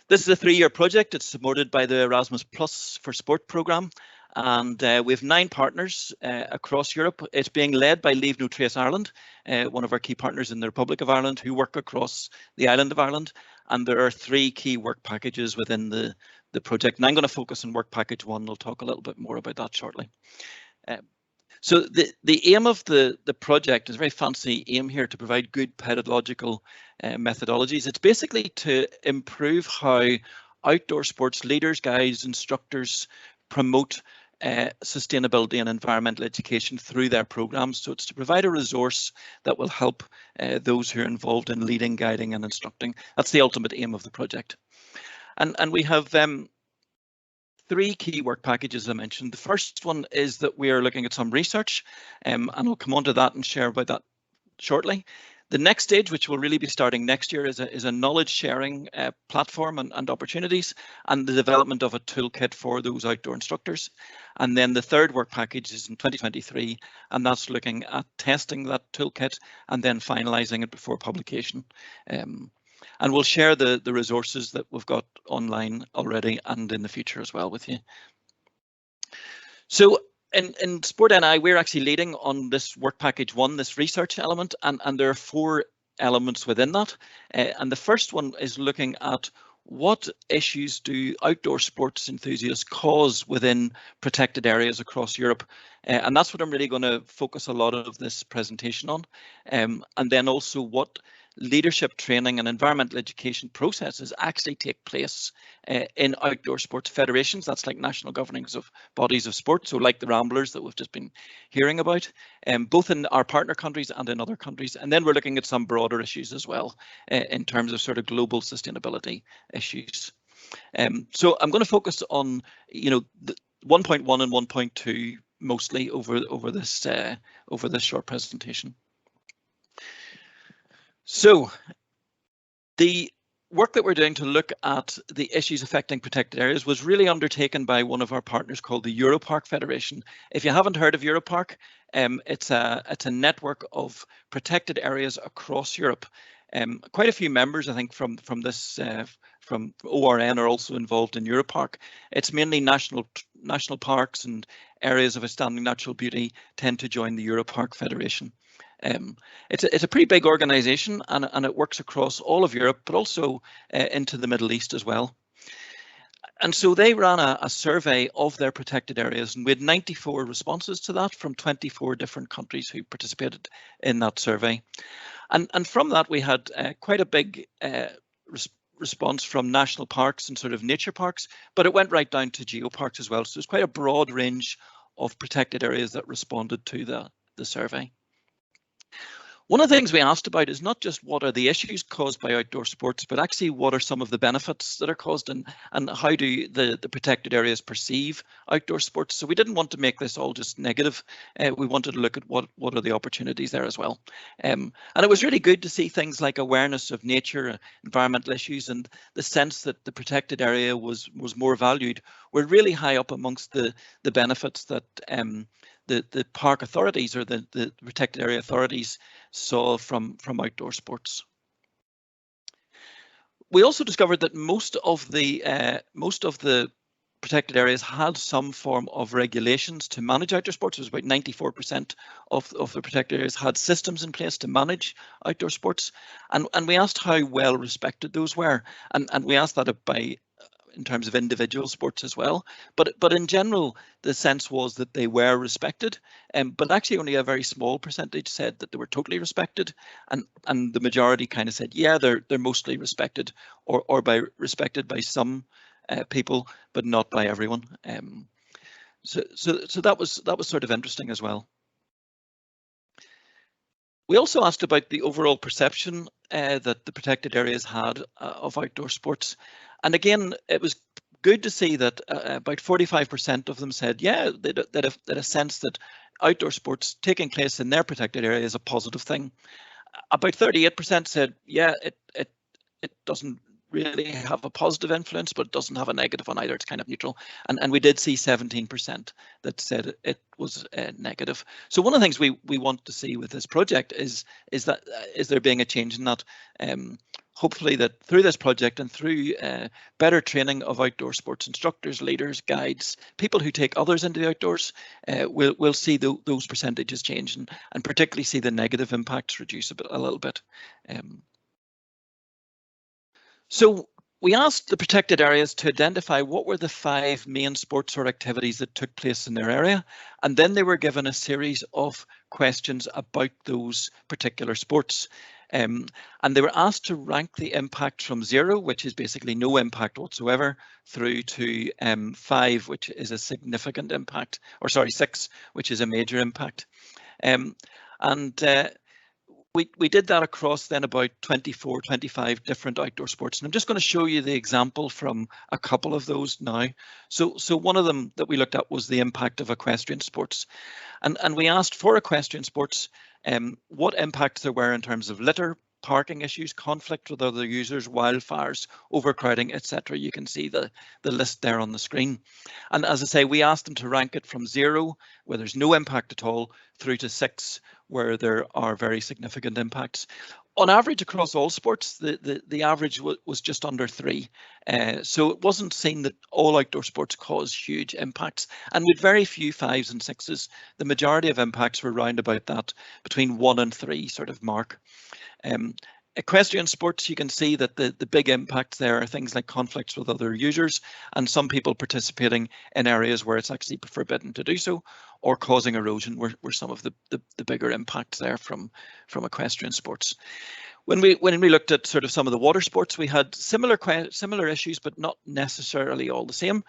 This is a 3-year project. It's supported by the Erasmus Plus for Sport programme. And we have 9 partners across Europe. It's being led by Leave No Trace Ireland, one of our key partners in the Republic of Ireland, who work across the island of Ireland. And there are 3 key work packages within the project. And I'm going to focus on work package 1. I'll talk a little bit more about that shortly. So the aim of the project is a very fancy aim here to provide good pedagogical methodologies. It's basically to improve how outdoor sports leaders, guides, instructors promote sustainability and environmental education through their programs. So it's to provide a resource that will help those who are involved in leading, guiding and instructing. That's the ultimate aim of the project. And we have 3 key work packages, as I mentioned. The first one is that we are looking at some research, and I'll come on to that and share about that shortly. The next stage, which will really be starting next year, is a knowledge sharing platform and opportunities, and the development of a toolkit for those outdoor instructors. And then the third work package is in 2023, and that's looking at testing that toolkit and then finalising it before publication. And we'll share the resources that we've got online already and in the future as well with you. So in Sport NI, we're actually leading on this work package 1, this research element, and there are 4 elements within that. And the first one is looking at what issues do outdoor sports enthusiasts cause within protected areas across Europe. And that's what I'm really going to focus a lot of this presentation on. And then also what leadership training and environmental education processes actually take place in outdoor sports federations. That's like national governings of bodies of sport, so like the Ramblers that we've just been hearing about, both in our partner countries and in other countries. And then we're looking at some broader issues as well in terms of sort of global sustainability issues. So I'm going to focus on, the 1.1 and 1.2 mostly over this short presentation. So the work that we're doing to look at the issues affecting protected areas was really undertaken by one of our partners called the Europark Federation. If you haven't heard of Europark, it's a network of protected areas across Europe. Quite a few members, I think, from from ORN are also involved in Europark. It's mainly national parks and areas of outstanding natural beauty tend to join the Europark Federation. It's a pretty big organisation, and it works across all of Europe, but also into the Middle East as well. And so they ran a survey of their protected areas, and we had 94 responses to that from 24 different countries who participated in that survey. And from that, we had quite a big response from national parks and sort of nature parks, but it went right down to geoparks as well. So there's quite a broad range of protected areas that responded to the survey. One of the things we asked about is not just what are the issues caused by outdoor sports, but actually what are some of the benefits that are caused, and how do the protected areas perceive outdoor sports. So we didn't want to make this all just negative. We wanted to look at what are the opportunities there as well. And it was really good to see things like awareness of nature, environmental issues, and the sense that the protected area was more valued were really high up amongst the benefits that the park authorities or the protected area authorities saw from outdoor sports. We also discovered that most of the protected areas had some form of regulations to manage outdoor sports. It was about 94% of the protected areas had systems in place to manage outdoor sports, and we asked how well respected those were, and we asked that in terms of individual sports as well, but in general the sense was that they were respected, but actually only a very small percentage said that they were totally respected, and the majority kind of said, yeah, they're mostly respected, or respected by some people, but not by everyone. So that was sort of interesting as well. We also asked about the overall perception that the protected areas had of outdoor sports. And again, it was good to see that about 45% of them said, yeah, they had a sense that outdoor sports taking place in their protected area is a positive thing. About 38% said, yeah, it doesn't really have a positive influence, but it doesn't have a negative one either. It's kind of neutral. And we did see 17% that said it was negative. So one of the things we want to see with this project is there being a change in that. Hopefully that through this project and through better training of outdoor sports instructors, leaders, guides, people who take others into the outdoors, we'll see those percentages change, and particularly see the negative impacts reduce a little bit. So we asked the protected areas to identify what were the 5 main sports or activities that took place in their area, and then they were given a series of questions about those particular sports. And they were asked to rank the impact from 0, which is basically no impact whatsoever, through to 5, which is a significant impact, or sorry, 6, which is a major impact. We did that across then about 24, 25 different outdoor sports. And I'm just going to show you the example from a couple of those now. So one of them that we looked at was the impact of equestrian sports. And we asked for equestrian sports what impacts there were in terms of litter, parking issues, conflict with other users, wildfires, overcrowding, etc. You can see the list there on the screen. And as I say, we asked them to rank it from 0, where there's no impact at all, through to 6, where there are very significant impacts. On average, across all sports, the average was just under 3. So it wasn't seen that all outdoor sports cause huge impacts. And with very few 5s and 6s, the majority of impacts were round about that, between 1 and 3 sort of mark. Equestrian sports, you can see that the big impacts there are things like conflicts with other users, and some people participating in areas where it's actually forbidden to do so, or causing erosion were some of the bigger impacts there from equestrian sports. When we looked at sort of some of the water sports, we had similar issues, but not necessarily all the same.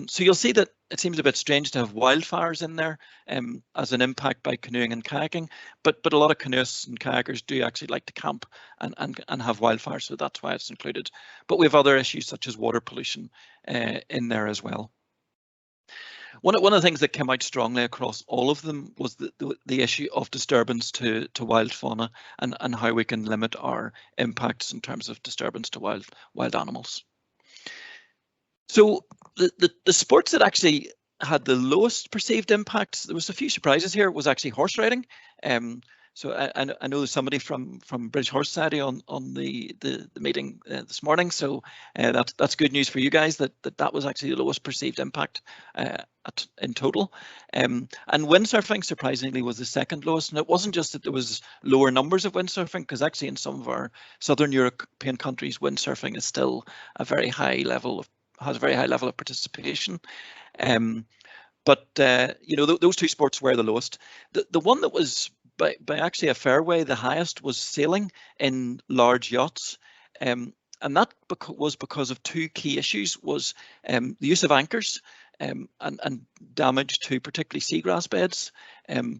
So you'll see that it seems a bit strange to have wildfires in there as an impact by canoeing and kayaking, but a lot of canoeists and kayakers do actually like to camp and have wildfires, so that's why it's included. But we have other issues such as water pollution in there as well. One of the things that came out strongly across all of them was the issue of disturbance to wild fauna and how we can limit our impacts in terms of disturbance to wild animals. So the sports that actually had the lowest perceived impacts, there was a few surprises here, was actually horse riding. So I know there's somebody from British Horse Society on the meeting this morning. So that's good news for you guys that was actually the lowest perceived impact in total. And windsurfing surprisingly was the second lowest. And it wasn't just that there was lower numbers of windsurfing, because actually in some of our southern European countries, windsurfing is still a very high level has a very high level of participation. But you know, those two sports were the lowest. The one that was by actually a fair way the highest was sailing in large yachts, and that was because of two key issues: was the use of anchors and damage to particularly seagrass beds,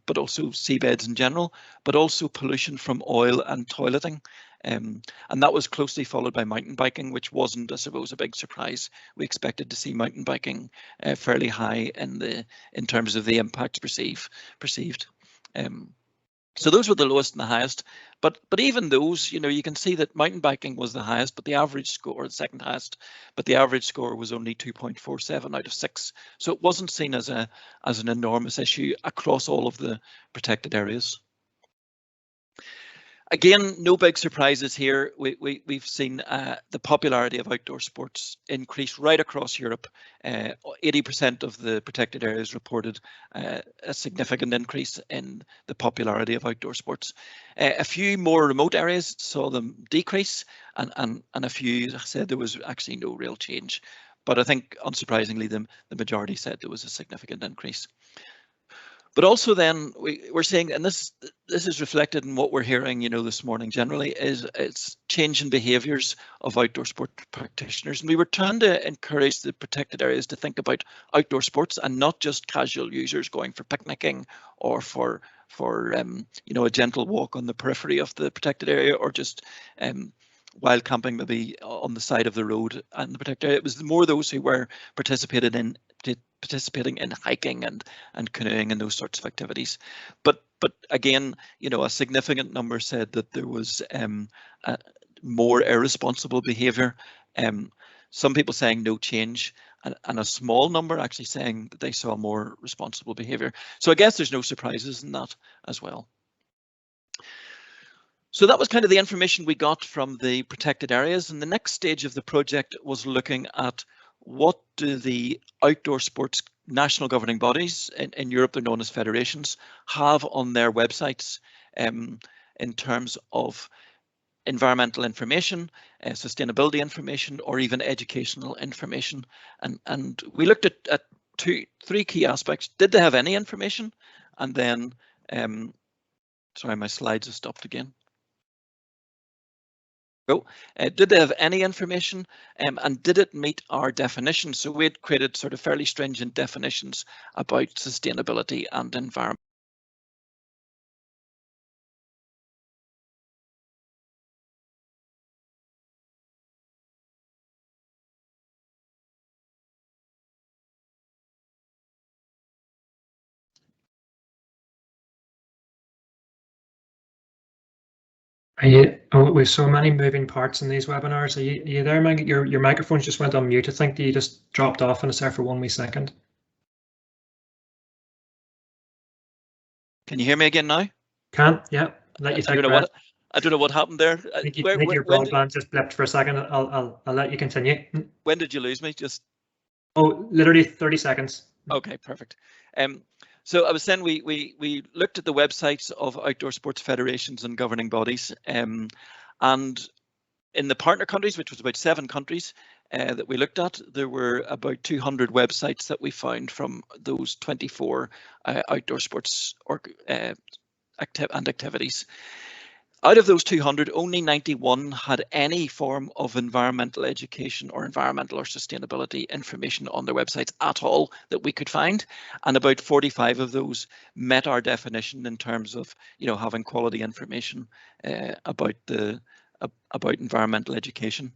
but also seabeds in general, but also pollution from oil and toileting. And that was closely followed by mountain biking, which wasn't, I suppose, a big surprise. We expected to see mountain biking fairly high in terms of the impact perceived. So those were the lowest and the highest, but even those, you know, you can see that mountain biking was the highest, but the average score, the second highest, but the average score was only 2.47 out of 6. So it wasn't seen as an enormous issue across all of the protected areas. Again, no big surprises here. We've seen the popularity of outdoor sports increase right across Europe. 80% of the protected areas reported a significant increase in the popularity of outdoor sports. A few more remote areas saw them decrease, and a few said there was actually no real change. But I think, unsurprisingly, the majority said there was a significant increase. But also then we're seeing, and this is reflected in what we're hearing, you know, this morning generally, is it's change in behaviours of outdoor sport practitioners. And we were trying to encourage the protected areas to think about outdoor sports and not just casual users going for picnicking or for you know, a gentle walk on the periphery of the protected area, or just wild camping maybe on the side of the road and the protected area. It was more those who were participating in hiking and canoeing and those sorts of activities. But again, you know, a significant number said that there was more irresponsible behaviour. Some people saying no change, and a small number actually saying that they saw more responsible behaviour. So I guess there's no surprises in that as well. So that was kind of the information we got from the protected areas, and the next stage of the project was looking at what do the outdoor sports national governing bodies in Europe, they're known as federations, have on their websites in terms of environmental information, sustainability information, or even educational information. And we looked at three key aspects. Did they have any information? And then, sorry, my slides have stopped again. Did they have any information, and did it meet our definitions? So we had created sort of fairly stringent definitions about sustainability and environment. With so many moving parts in these webinars. Are you there, Mike? Your microphone just went on mute. I think that you just dropped off and it's there for 1 wee second. Can you hear me again now? Can, yeah. Let you take it. I don't know what happened there. I think your broadband just blipped for a second. I'll let you continue. When did you lose me? Just. Oh, literally 30 seconds. Okay, perfect. So I was saying we looked at the websites of outdoor sports federations and governing bodies, and in the partner countries, which was about 7 countries that we looked at, there were about 200 websites that we found from those 24 outdoor sports and activities. Out of those 200, only 91 had any form of environmental education or environmental or sustainability information on their websites at all that we could find, and about 45 of those met our definition in terms of, you know, having quality information about environmental education.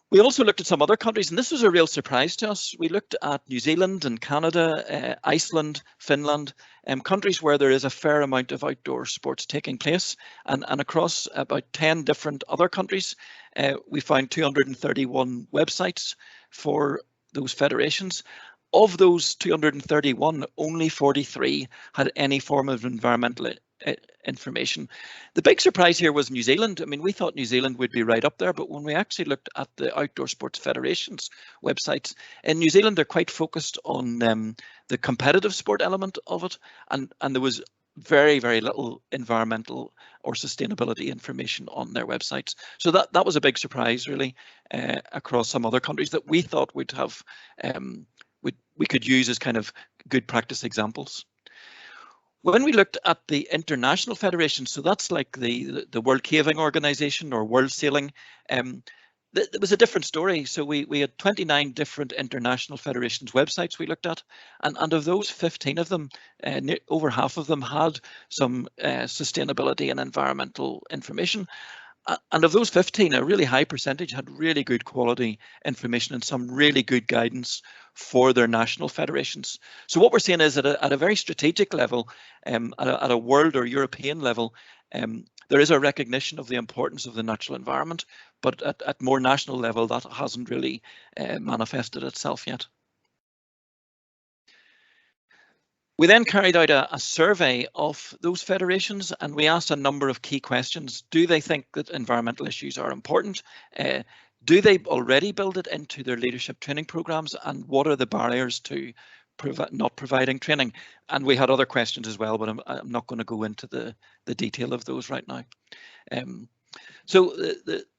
We also looked at some other countries, and this was a real surprise to us. We looked at New Zealand and Canada, Iceland, Finland, countries where there is a fair amount of outdoor sports taking place, and across about 10 different other countries, we found 231 websites for those federations. Of those 231, only 43 had any form of environmental information. The big surprise here was New Zealand. I mean, we thought New Zealand would be right up there, but when we actually looked at the Outdoor Sports Federation's websites, in New Zealand, they're quite focused on the competitive sport element of it, and there was very, very little environmental or sustainability information on their websites. So that was a big surprise, really, across some other countries that we thought would have, we could use as kind of good practice examples. When we looked at the international federations, so that's like the World Caving Organization or World Sailing, it was a different story. So we had 29 different international federations websites we looked at, and of those, 15 of them, over half of them had some sustainability and environmental information. And of those 15, a really high percentage had really good quality information and some really good guidance for their national federations. So what we're seeing is at a very strategic level, at a world or European level, there is a recognition of the importance of the natural environment, but at more national level, that hasn't really manifested itself yet. We then carried out a survey of those federations, and we asked a number of key questions. Do they think that environmental issues are important? Do they already build it into their leadership training programs? And what are the barriers to not providing training? And we had other questions as well, but I'm not going to go into the detail of those right now. So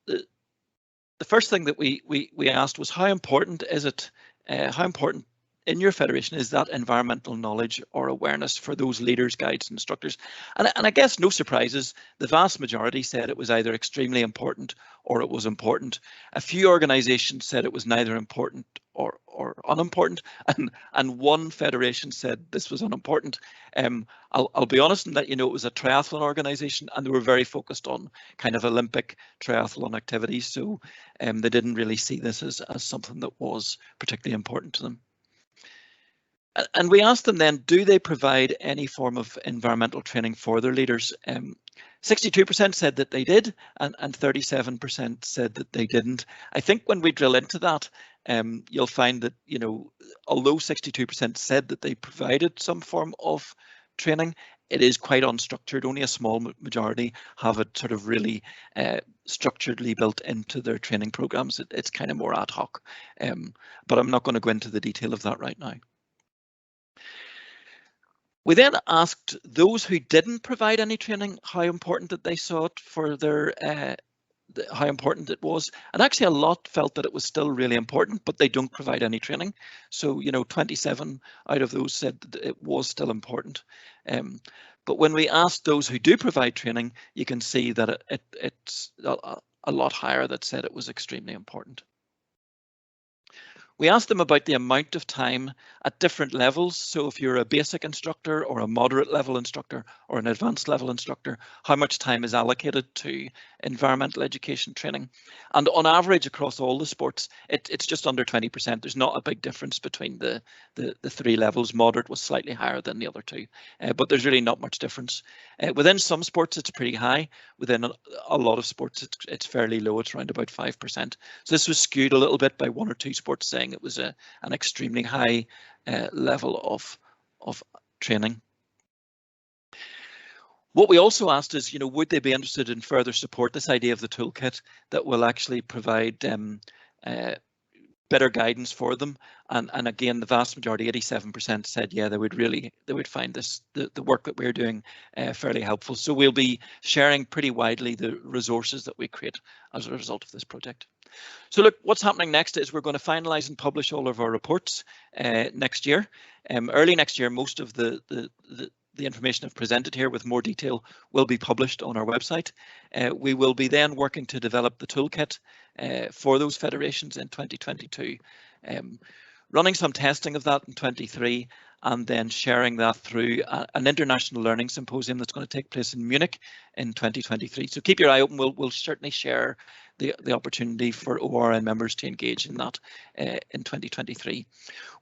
the first thing that we asked was, how important is it? How important in your federation is that environmental knowledge or awareness for those leaders, guides, and instructors? And I guess no surprises, the vast majority said it was either extremely important or it was important. A few organisations said it was neither important or unimportant, and one federation said this was unimportant. I'll be honest in that, you know, it was a triathlon organisation and they were very focused on kind of Olympic triathlon activities, so they didn't really see this as something that was particularly important to them. And we asked them then, do they provide any form of environmental training for their leaders? 62% said that they did, and 37% said that they didn't. I think when we drill into that, you'll find that, you know, although 62% said that they provided some form of training, it is quite unstructured. Only a small majority have it sort of really structuredly built into their training programs. It's kind of more ad hoc, but I'm not going to go into the detail of that right now. We then asked those who didn't provide any training how important that they saw it for their, how important it was. And actually a lot felt that it was still really important, but they don't provide any training. So, you know, 27 out of those said that it was still important. But when we asked those who do provide training, you can see that it's a lot higher that said it was extremely important. We asked them about the amount of time at different levels. So if you're a basic instructor or a moderate level instructor or an advanced level instructor, how much time is allocated to environmental education training? And on average across all the sports, it's just under 20%. There's not a big difference between the three levels. Moderate was slightly higher than the other two, but there's really not much difference. Within some sports, it's pretty high. Within a lot of sports, it's fairly low. It's around about 5%. So this was skewed a little bit by one or two sports saying it was an extremely high level of training. What we also asked is, you know, would they be interested in further support, this idea of the toolkit that will actually provide better guidance for them? And again, the vast majority, 87%, said yeah, they would find this the work that we're doing fairly helpful. So we'll be sharing pretty widely the resources that we create as a result of this project. So look, what's happening next is we're going to finalise and publish all of our reports next year. Early next year, most of the information I've presented here with more detail will be published on our website. We will be then working to develop the toolkit for those federations in 2022, running some testing of that in 23, and then sharing that through an international learning symposium that's going to take place in Munich in 2023. So keep your eye open. We'll certainly share the opportunity for ORN members to engage in that in 2023.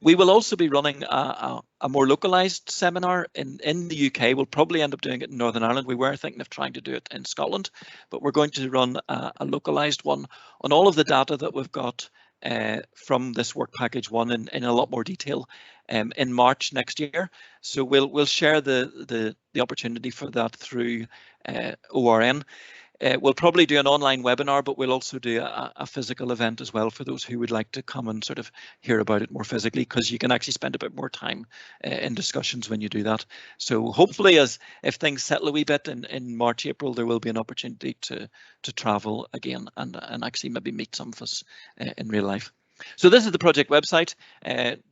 We will also be running a more localised seminar in the UK. We'll probably end up doing it in Northern Ireland. We were thinking of trying to do it in Scotland, but we're going to run a localised one on all of the data that we've got from this work package 1 in a lot more detail in March next year. So we'll share the opportunity for that through ORN. We'll probably do an online webinar, but we'll also do a physical event as well for those who would like to come and sort of hear about it more physically, because you can actually spend a bit more time in discussions when you do that. So hopefully, if things settle a wee bit in March, April, there will be an opportunity to travel again and actually maybe meet some of us in real life. So this is the project website.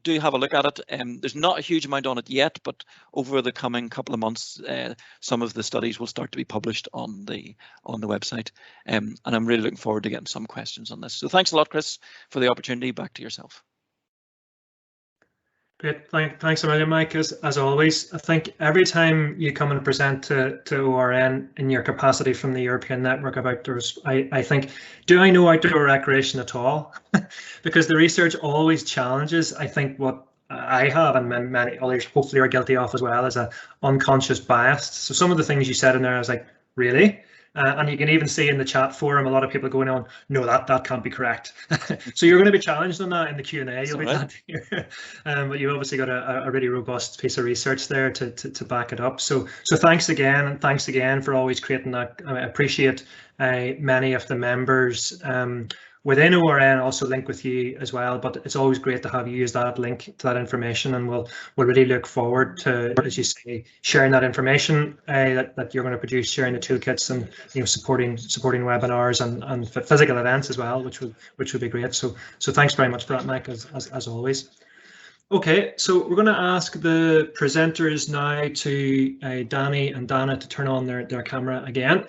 Do have a look at it. There's not a huge amount on it yet, but over the coming couple of months, some of the studies will start to be published on the website. And I'm really looking forward to getting some questions on this. So thanks a lot, Chris, for the opportunity. Back to yourself. Great, thanks a million, Mike. As always, I think every time you come and present to ORN in your capacity from the European Network of Outdoors, I think, do I know outdoor recreation at all? Because the research always challenges, I think, what I have and many others hopefully are guilty of as well, is an unconscious bias. So some of the things you said in there, I was like, really? And you can even see in the chat forum a lot of people going on, no, that can't be correct. So you're going to be challenged on that in the Q&A. You'll be glad to hear. But you obviously got a really robust piece of research there to back it up. So thanks again, and thanks again for always creating that. I appreciate many of the members within ORN also link with you as well, but it's always great to have you use that link to that information, and we'll really look forward to, as you say, sharing that information that you're going to produce, sharing the toolkits, and supporting webinars and physical events as well, which would be great. So thanks very much for that, Mike, as always. Okay, so we're going to ask the presenters now to Danny and Dana to turn on their camera again.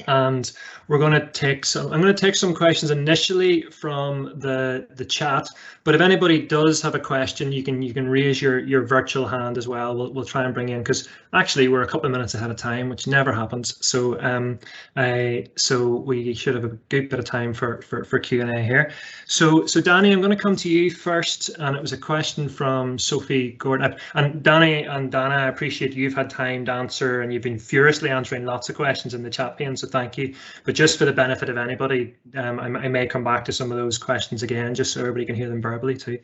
And we're going to take some. I'm going to take some questions initially from the chat. But if anybody does have a question, you can raise your virtual hand as well. We'll try and bring in, because actually we're a couple of minutes ahead of time, which never happens. So so we should have a good bit of time for Q&A here. So Danny, I'm going to come to you first, and it was a question from Sophie Gordon. And Danny and Dana, I appreciate you've had time to answer, and you've been furiously answering lots of questions in the chat pane. So thank you. But just for the benefit of anybody, I may come back to some of those questions again, just so everybody can hear them verbally too.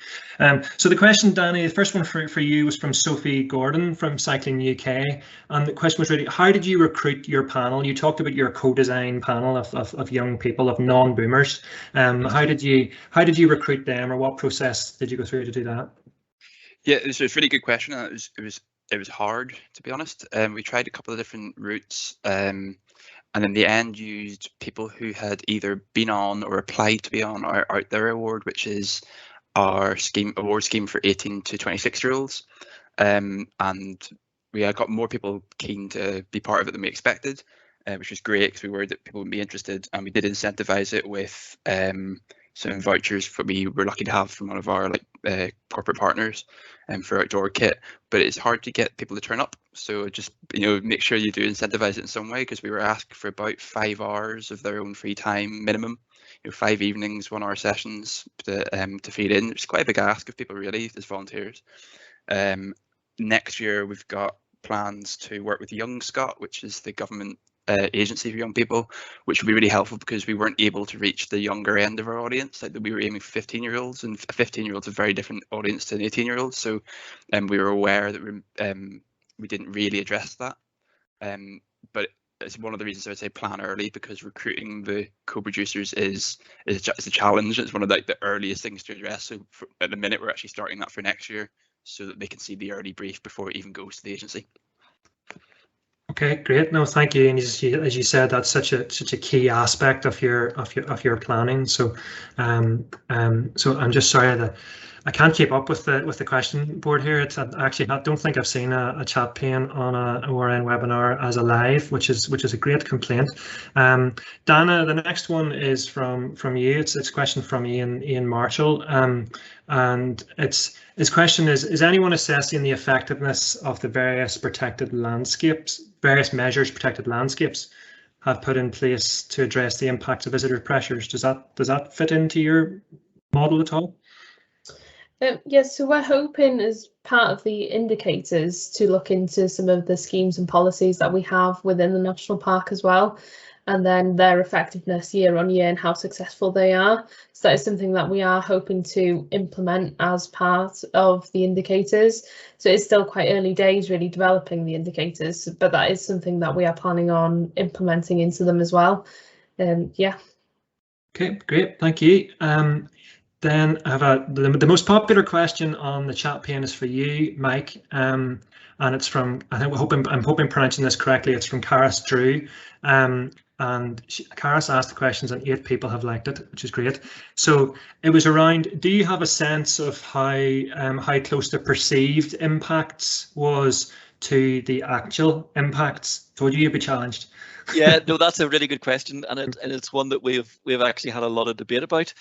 So the question, Danny, the first one for you was from Sophie Gordon from Cycling UK, and the question was really, how did you recruit your panel? You talked about your co-design panel of young people, of non-boomers. How did you recruit them, or what process did you go through to do that? Yeah, it's a really good question. It was hard, to be honest. We tried a couple of different routes. And in the end used people who had either been on or applied to be on our Out There Award, which is our award scheme for 18 to 26-year-olds. And we got more people keen to be part of it than we expected, which was great, because we were worried that people would be interested, and we did incentivize it with some vouchers we were lucky to have from one of our corporate partners for outdoor kit. But it's hard to get people to turn up, so just make sure you do incentivize it in some way, because we were asked for about 5 hours of their own free time minimum, 5 evenings, 1 hour sessions to feed in. It's quite a big ask of people, really, as volunteers. Next year we've got plans to work with Young Scot, which is the government agency for young people, which would be really helpful, because we weren't able to reach the younger end of our audience. We were aiming for 15-year-olds, and a 15-year-old's a very different audience to an 18-year-old. So we were aware that we didn't really address that. But it's one of the reasons I would say plan early, because recruiting the co-producers is a challenge. It's one of the earliest things to address. So at the minute, we're actually starting that for next year, so that they can see the early brief before it even goes to the agency. Okay, great. No, thank you. And as you said, that's such a key aspect of your planning. So so I'm just sorry that I can't keep up with the question board here. I don't think I've seen a chat pane on a ORN webinar as a live, which is a great complaint. Dana, the next one is from you. It's a question from Ian Marshall, and his question is anyone assessing the effectiveness of the various measures protected landscapes have put in place to address the impacts of visitor pressures? Does that fit into your model at all? Yes, so we're hoping as part of the indicators to look into some of the schemes and policies that we have within the national park as well. and then their effectiveness year on year and how successful they are. So that is something that we are hoping to implement as part of the indicators. So it's still quite early days really developing the indicators, but that is something that we are planning on implementing into them as well. Yeah. Okay, great, thank you. Then I have the most popular question on the chat pane is for you, Mike, and it's from, I'm hoping pronouncing this correctly, it's from Caris Drew, and Caris asked the questions and 8 people have liked it, which is great. So it was around, do you have a sense of how close the perceived impacts was to the actual impacts? Told you'd be challenged. Yeah, no, that's a really good question, and it's one that we've actually had a lot of debate about.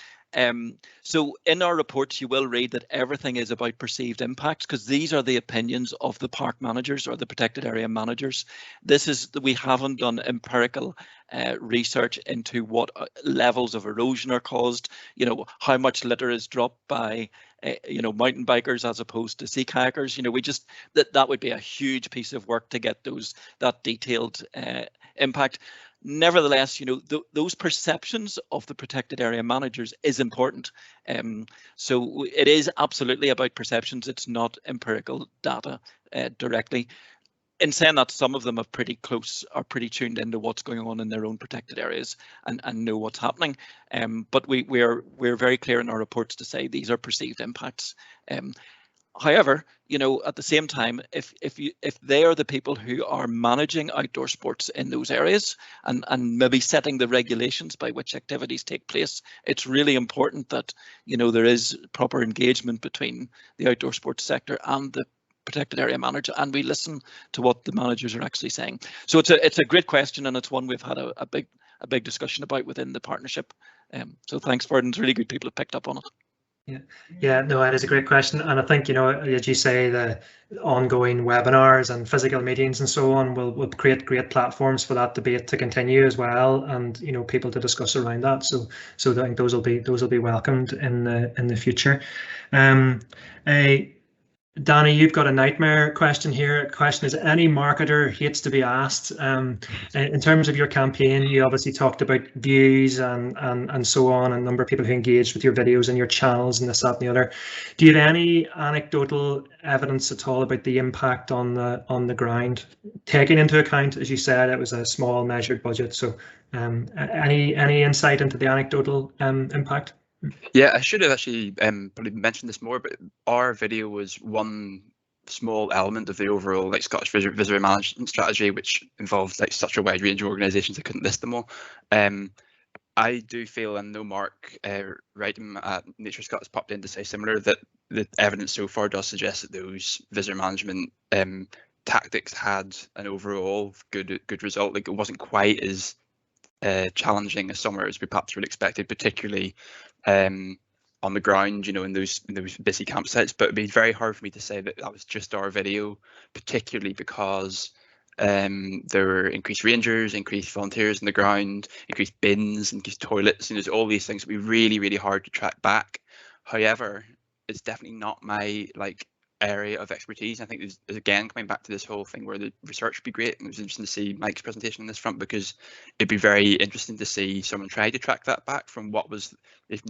So in our reports, you will read that everything is about perceived impacts, because these are the opinions of the park managers or the protected area managers. We haven't done empirical research into what levels of erosion are caused, how much litter is dropped by mountain bikers as opposed to sea kayakers. We just that would be a huge piece of work to get that detailed impact. Nevertheless, those perceptions of the protected area managers is important. So it is absolutely about perceptions. It's not empirical data directly. In saying that, some of them are pretty tuned into what's going on in their own protected areas and know what's happening. But we're very clear in our reports to say these are perceived impacts. However, at the same time, if they are the people who are managing outdoor sports in those areas and maybe setting the regulations by which activities take place, it's really important that there is proper engagement between the outdoor sports sector and the protected area manager, and we listen to what the managers are actually saying. So it's a great question, and it's one we've had a big discussion about within the partnership. So thanks for it, and it's really good people have picked up on it. Yeah, no, it is a great question, and I think as you say, the ongoing webinars and physical meetings and so on will create great platforms for that debate to continue as well, and people to discuss around that. So I think those will be welcomed in the future. Danny, you've got a nightmare question here. The question is, any marketer hates to be asked. In terms of your campaign, you obviously talked about views and so on, and a number of people who engaged with your videos and your channels and this, that, and the other. Do you have any anecdotal evidence at all about the impact on the ground, taking into account, as you said, it was a small measured budget? So any insight into the anecdotal impact? Yeah, I should have actually probably mentioned this more, but our video was one small element of the overall Scottish visitor management strategy, which involved such a wide range of organisations I couldn't list them all. I do feel, and no Mark Wrighton at Nature Scott has popped in to say similar, that the evidence so far does suggest that those visitor management tactics had an overall good result. It wasn't quite as challenging as some as we perhaps would expected, particularly on the ground, in those busy campsites. But it'd be very hard for me to say that was just our video, particularly because there were increased rangers, increased volunteers on the ground, increased bins, increased toilets, and there's all these things that would be really, really hard to track back. However, it's definitely not my area of expertise. I think there's again coming back to this whole thing where the research would be great, and it was interesting to see Mike's presentation on this front, because it'd be very interesting to see someone try to track that back from what was,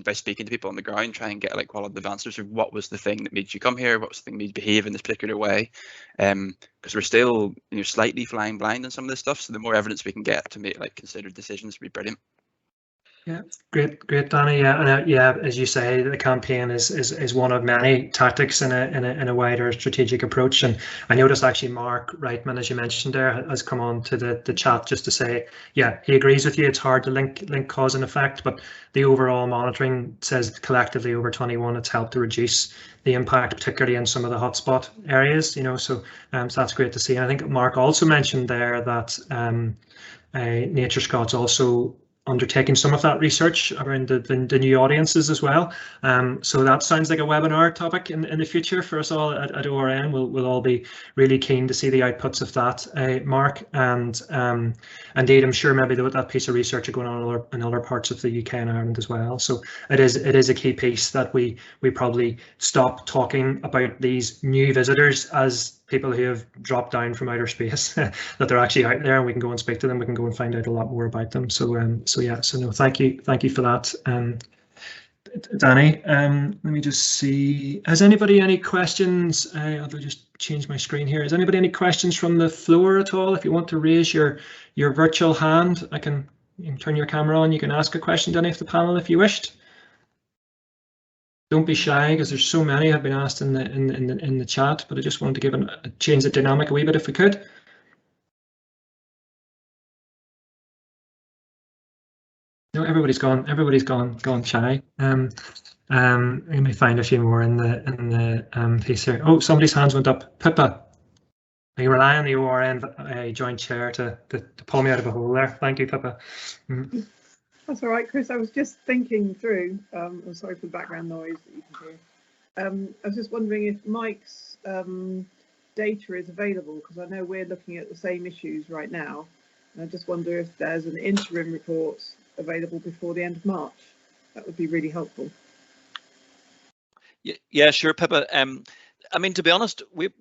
by speaking to people on the ground, try and get qualitative answers of what was the thing that made you come here, what was the thing that made you behave in this particular way, because we're still slightly flying blind on some of this stuff. So the more evidence we can get to make considered decisions would be brilliant. Yeah, great, Danny. Yeah, as you say, the campaign is one of many tactics in a wider strategic approach. And I noticed actually Mark Wrightman, as you mentioned there, has come on to the chat just to say, yeah, he agrees with you. It's hard to link cause and effect, but the overall monitoring says collectively over 21, it's helped to reduce the impact, particularly in some of the hotspot areas. So that's great to see. And I think Mark also mentioned there that Nature Scout's also undertaking some of that research around the new audiences as well. So that sounds like a webinar topic in the future for us all at ORN. We'll all be really keen to see the outputs of that, Mark. And indeed, I'm sure maybe that piece of research are going on in other parts of the UK and Ireland as well. So it is a key piece that we probably stop talking about these new visitors as people who have dropped down from outer space, that they're actually out there, and we can go and speak to them. We can go and find out a lot more about them. So yeah, so no, thank you for that, Danny. Let me just see. Has anybody any questions? I'll just change my screen here. Has anybody any questions from the floor at all? If you want to raise your virtual hand, you can turn your camera on. You can ask a question to any of the panel if you wished. Don't be shy, because there's so many have been asked in the chat, but I just wanted to give change the dynamic a wee bit if we could. No, everybody's gone shy. Let me find a few more in the piece here. Oh, somebody's hands went up. Pippa, I rely on the ORN joint chair to pull me out of a hole there. Thank you, Pippa. That's all right, Chris. I was just thinking through. I'm sorry for the background noise that you can hear. I was just wondering if Mike's data is available, because I know we're looking at the same issues right now. And I just wonder if there's an interim report available before the end of March. That would be really helpful. Yeah, sure, Pippa. I mean, to be honest, we're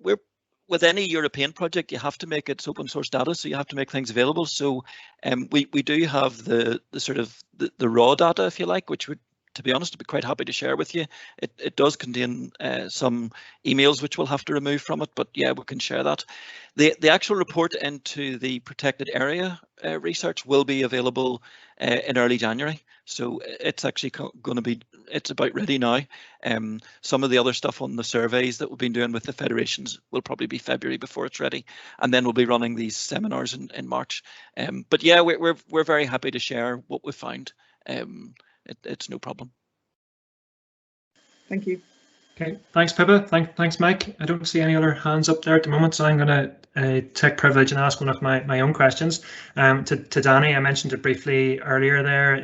with any European project, you have to make it open source data, so you have to make things available. So we do have the sort of the raw data, if you like, which would, to be honest, I'd be quite happy to share with you. It does contain some emails which we'll have to remove from it, but yeah, we can share that. The actual report into the protected area research will be available in early January. So it's actually going to be, it's about ready now. Some of the other stuff on the surveys that we've been doing with the federations will probably be February before it's ready, and then we'll be running these seminars in March. But yeah, we're very happy to share what we found. It's no problem. Thank you. Okay, thanks, Pippa. Thanks, Mike. I don't see any other hands up there at the moment, so I'm going to take privilege and ask one of my own questions to Danny. I mentioned it briefly earlier there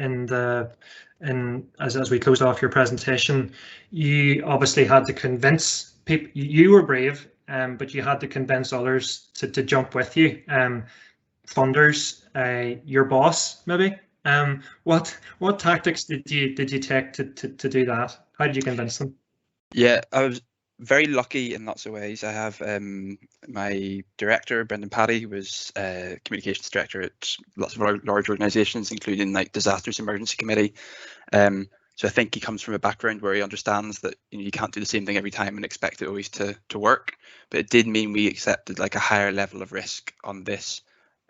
as we closed off your presentation. You obviously had to convince people. You were brave, but you had to convince others to jump with you. Funders, your boss, maybe. What tactics did you take to do that? How did you convince them? Yeah, I was very lucky in lots of ways. I have my director, Brendan Paddy, who was communications director at lots of large organisations, including like Disasters Emergency Committee. So I think he comes from a background where he understands that you can't do the same thing every time and expect it always to work. But it did mean we accepted like a higher level of risk on this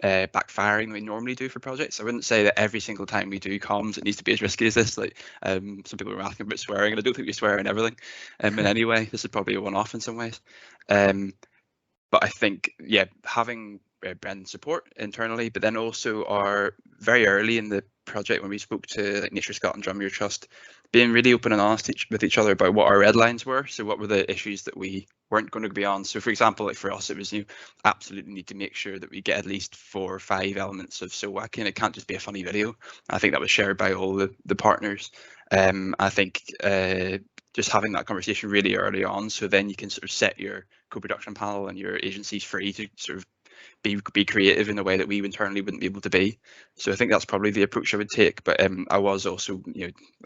backfiring than we normally do for projects. I wouldn't say that every single time we do comms it needs to be as risky as this. Like some people were asking about swearing, and I don't think we swear in everything in any way. This is probably a one-off in some ways. But I think, yeah, having Brendan's support internally, but then also our very early in the project when we spoke to like Nature Scotland, Drummuir Trust, being really open and honest with each other about what our red lines were. So what were the issues that we weren't going to be on? So for example, like for us, it was you absolutely need to make sure that we get at least 4 or 5 elements of so wacky, and it can't just be a funny video. I think that was shared by all the partners. I think just having that conversation really early on, so then you can sort of set your co-production panel and your agencies free to sort of be creative in a way that we internally wouldn't be able to be. So I think that's probably the approach I would take. But I was also,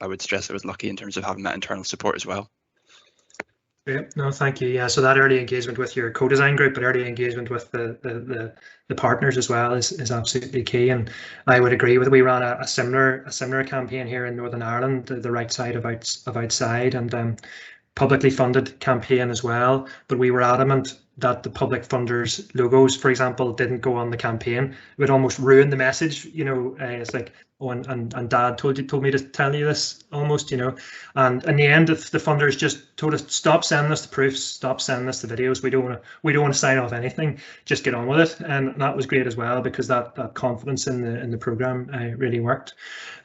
I would stress I was lucky in terms of having that internal support as well. Yeah, no, thank you. Yeah, so that early engagement with your co-design group, but early engagement with the partners as well is absolutely key. And I would agree with. We ran a similar campaign here in Northern Ireland, the right side of outside, and publicly funded campaign as well. But we were adamant that the public funders' logos, for example, didn't go on the campaign. It would almost ruin the message. It's like, oh, and Dad told me to tell you this, almost, And in the end, if the funders just told us, stop sending us the proofs, stop sending us the videos, we don't want to sign off anything, just get on with it. And that was great as well, because that confidence in the program really worked.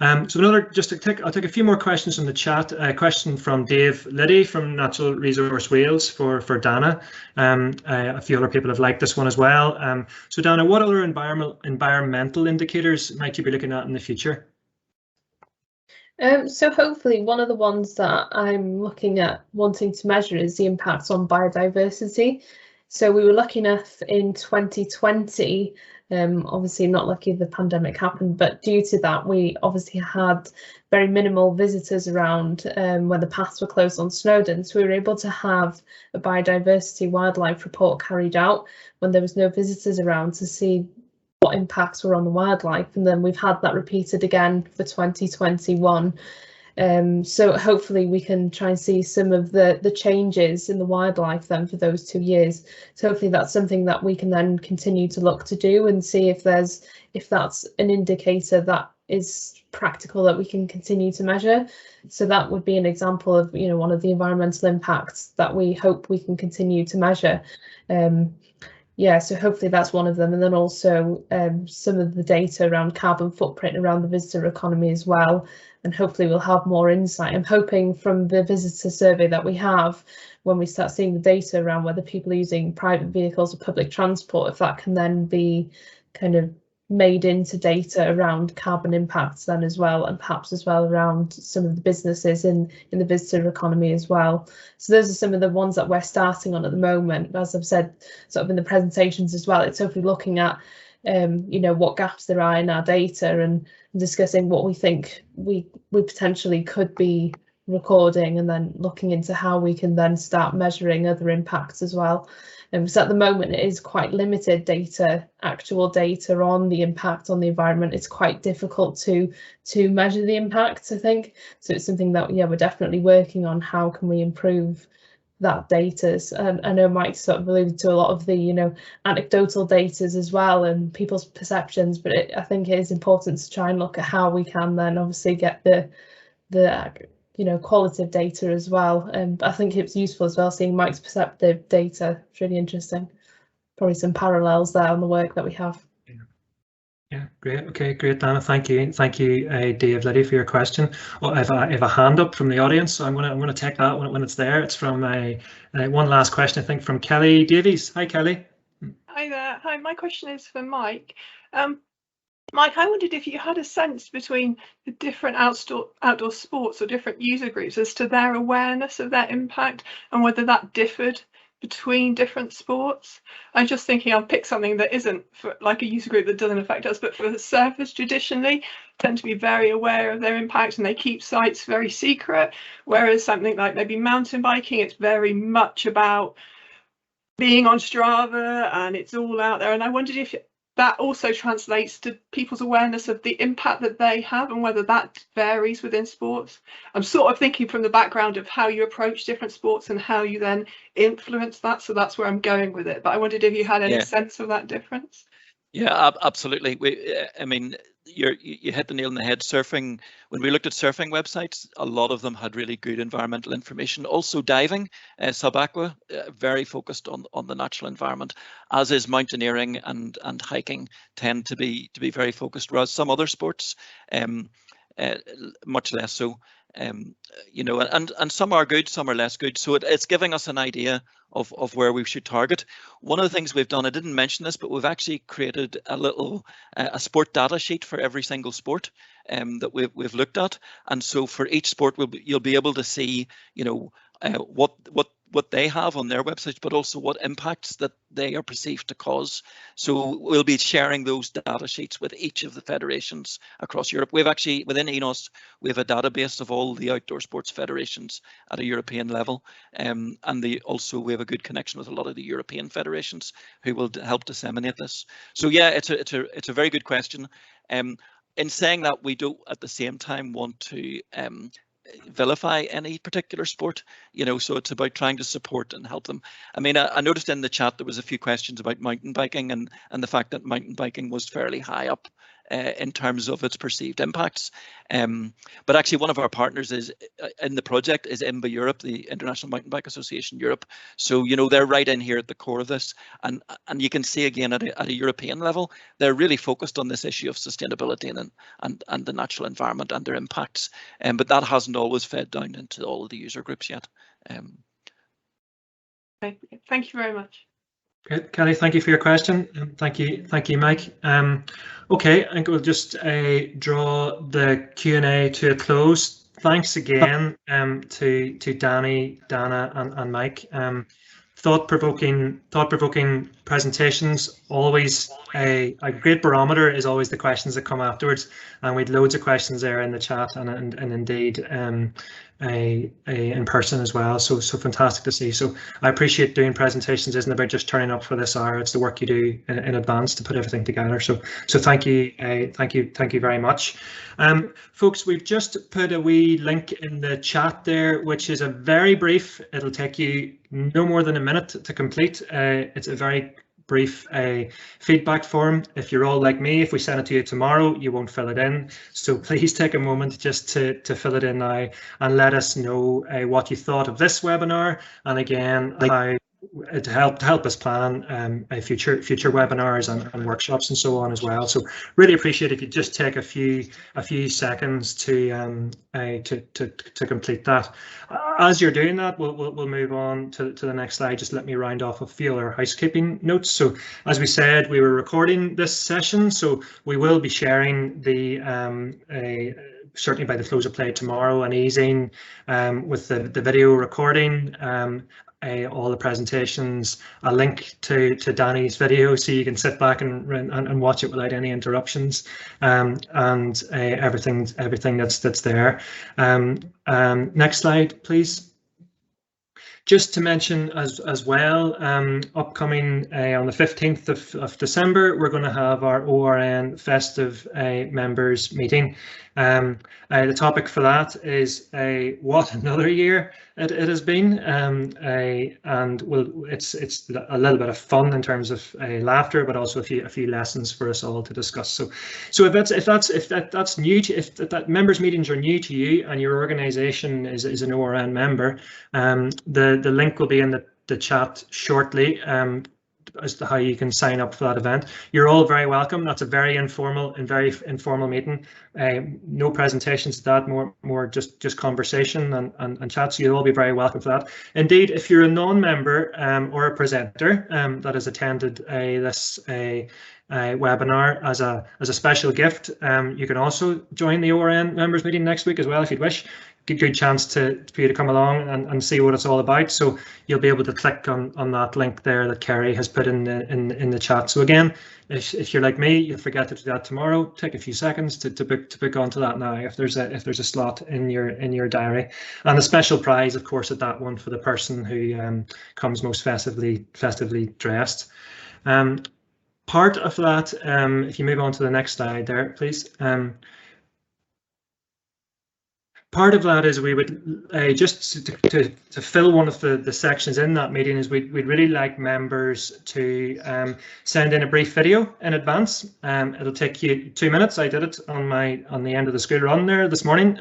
So I'll take a few more questions from the chat. A question from Dave Liddy from Natural Resource Wales for Dana. A few other people have liked this one as well. So Dana, what other environmental indicators might you be looking at in the future? So hopefully one of the ones that I'm looking at wanting to measure is the impact on biodiversity. So we were lucky enough in 2020 Obviously not lucky the pandemic happened, but due to that we obviously had very minimal visitors around when the paths were closed on Snowdon, so we were able to have a biodiversity wildlife report carried out when there was no visitors around to see what impacts were on the wildlife, and then we've had that repeated again for 2021. So hopefully we can try and see some of the changes in the wildlife then for those 2 years. So hopefully that's something that we can then continue to look to do and see if that's an indicator that is practical that we can continue to measure. So that would be an example of, you know, one of the environmental impacts that we hope we can continue to measure. Yeah, so hopefully that's one of them, and then also some of the data around carbon footprint around the visitor economy as well, and hopefully we'll have more insight. I'm hoping from the visitor survey that we have, when we start seeing the data around whether people are using private vehicles or public transport, if that can then be kind of made into data around carbon impacts then as well, and perhaps as well around some of the businesses in the visitor economy as well. So those are some of the ones that we're starting on at the moment. As I've said sort of in the presentations as well, it's hopefully looking at you know, what gaps there are in our data and discussing what we think we potentially could be recording, and then looking into how we can then start measuring other impacts as well. So at the moment it is quite limited data, actual data on the impact on the environment. It's quite difficult to measure the impact, I think. So it's something that, yeah, we're definitely working on. How can we improve that data? And I know Mike sort of alluded to a lot of the, you know, anecdotal data as well and people's perceptions, but I think it is important to try and look at how we can then obviously get the you know, qualitative data as well. But I think it's useful as well seeing Mike's perceptive data. It's really interesting. Probably some parallels there on the work that we have. Yeah, great. Okay, great, Dana. Thank you, Dave, Liddy, for your question. Well, I have a hand up from the audience, so I'm gonna take that when it's there. It's from one last question, I think, from Kelly Davies. Hi, Kelly. Hi there. Hi, my question is for Mike. Mike, I wondered if you had a sense between the different outdoor sports or different user groups as to their awareness of their impact and whether that differed between different sports. I'm just thinking I'll pick something that isn't for like a user group that doesn't affect us, but for the surfers traditionally tend to be very aware of their impact and they keep sites very secret, whereas something like maybe mountain biking, it's very much about being on Strava and it's all out there. And I wondered if that also translates to people's awareness of the impact that they have and whether that varies within sports. I'm sort of thinking from the background of how you approach different sports and how you then influence that. So that's where I'm going with it. But I wondered if you had any sense of that difference. Yeah, absolutely. I mean, you hit the nail on the head. Surfing, when we looked at surfing websites, a lot of them had really good environmental information. Also diving, sub-aqua, very focused on the natural environment, as is mountaineering and hiking tend to be very focused, whereas some other sports much less so. You know, and some are good, some are less good. So it's giving us an idea of where we should target. One of the things we've done, I didn't mention this, but we've actually created a little a sport data sheet for every single sport that we've looked at. And so for each sport, you'll be able to see, you know, what they have on their websites, but also what impacts that they are perceived to cause. So we'll be sharing those data sheets with each of the federations across Europe. We've actually, within ENOS, we have a database of all the outdoor sports federations at a European level. And we have a good connection with a lot of the European federations who will help disseminate this. So yeah, it's a very good question. In saying that, we don't at the same time want to vilify any particular sport, you know, so it's about trying to support and help them. I mean, I noticed in the chat there was a few questions about mountain biking and the fact that mountain biking was fairly high up in terms of its perceived impacts. But actually one of our partners is in the project is IMBA Europe, the International Mountain Bike Association Europe. So, you know, they're right in here at the core of this. And you can see again at a European level, they're really focused on this issue of sustainability and the natural environment and their impacts. But that hasn't always fed down into all of the user groups yet. Okay. Thank you very much. Great, Kelly, thank you for your question. Thank you, Mike. Okay, I think we'll just draw the Q&A to a close. Thanks again to Danny, Dana, and Mike thought-provoking presentations. Always a great barometer is always the questions that come afterwards, and we'd loads of questions there in the chat and indeed in person as well. So fantastic to see. So I appreciate doing presentations isn't about just turning up for this hour. It's the work you do in advance to put everything together. So thank you very much. Folks, we've just put a wee link in the chat there, which is a very brief. It'll take you no more than a minute to complete. It's a very brief feedback form. If you're all like me, if we send it to you tomorrow, you won't fill it in. So please take a moment just to fill it in now and let us know what you thought of this webinar, and again, how to help us plan future webinars and workshops and so on as well. So really appreciate if you just take a few seconds to complete that. As you're doing that, we'll move on to the next slide. Just let me round off a few other housekeeping notes. So as we said, we were recording this session, so we will be sharing the certainly by the close of play tomorrow, an easing with the video recording, all the presentations, a link to Danny's video so you can sit back and watch it without any interruptions, and everything that's there. Next slide, please. Just to mention as well, upcoming on the 15th of December, we're going to have our ORN Festive members meeting. The topic for that is what another year it has been, and it's a little bit of fun in terms of laughter, but also a few lessons for us all to discuss. So if that's new to, if that members meetings are new to you and your organisation is an ORN member, the link will be in the chat shortly as to how you can sign up for that event. You're all very welcome. That's a very informal meeting. No presentations, that more just conversation and chat. So you'll all be very welcome for that. Indeed, if you're a non-member or a presenter that has attended this webinar as a special gift, you can also join the ORN members meeting next week as well if you'd wish. Good chance for you to come along and see what it's all about. So you'll be able to click on that link there that Kerry has put in the chat. So again, if you're like me, you'll forget to do that tomorrow. Take a few seconds to book onto that now if there's a slot in your diary. And the special prize, of course, at that one for the person who comes most festively dressed. Part of that, if you move on to the next slide there, please. Part of that is we would just to fill one of the sections in that meeting is we'd really like members to send in a brief video in advance. It'll take you 2 minutes. I did it on the end of the school run there this morning,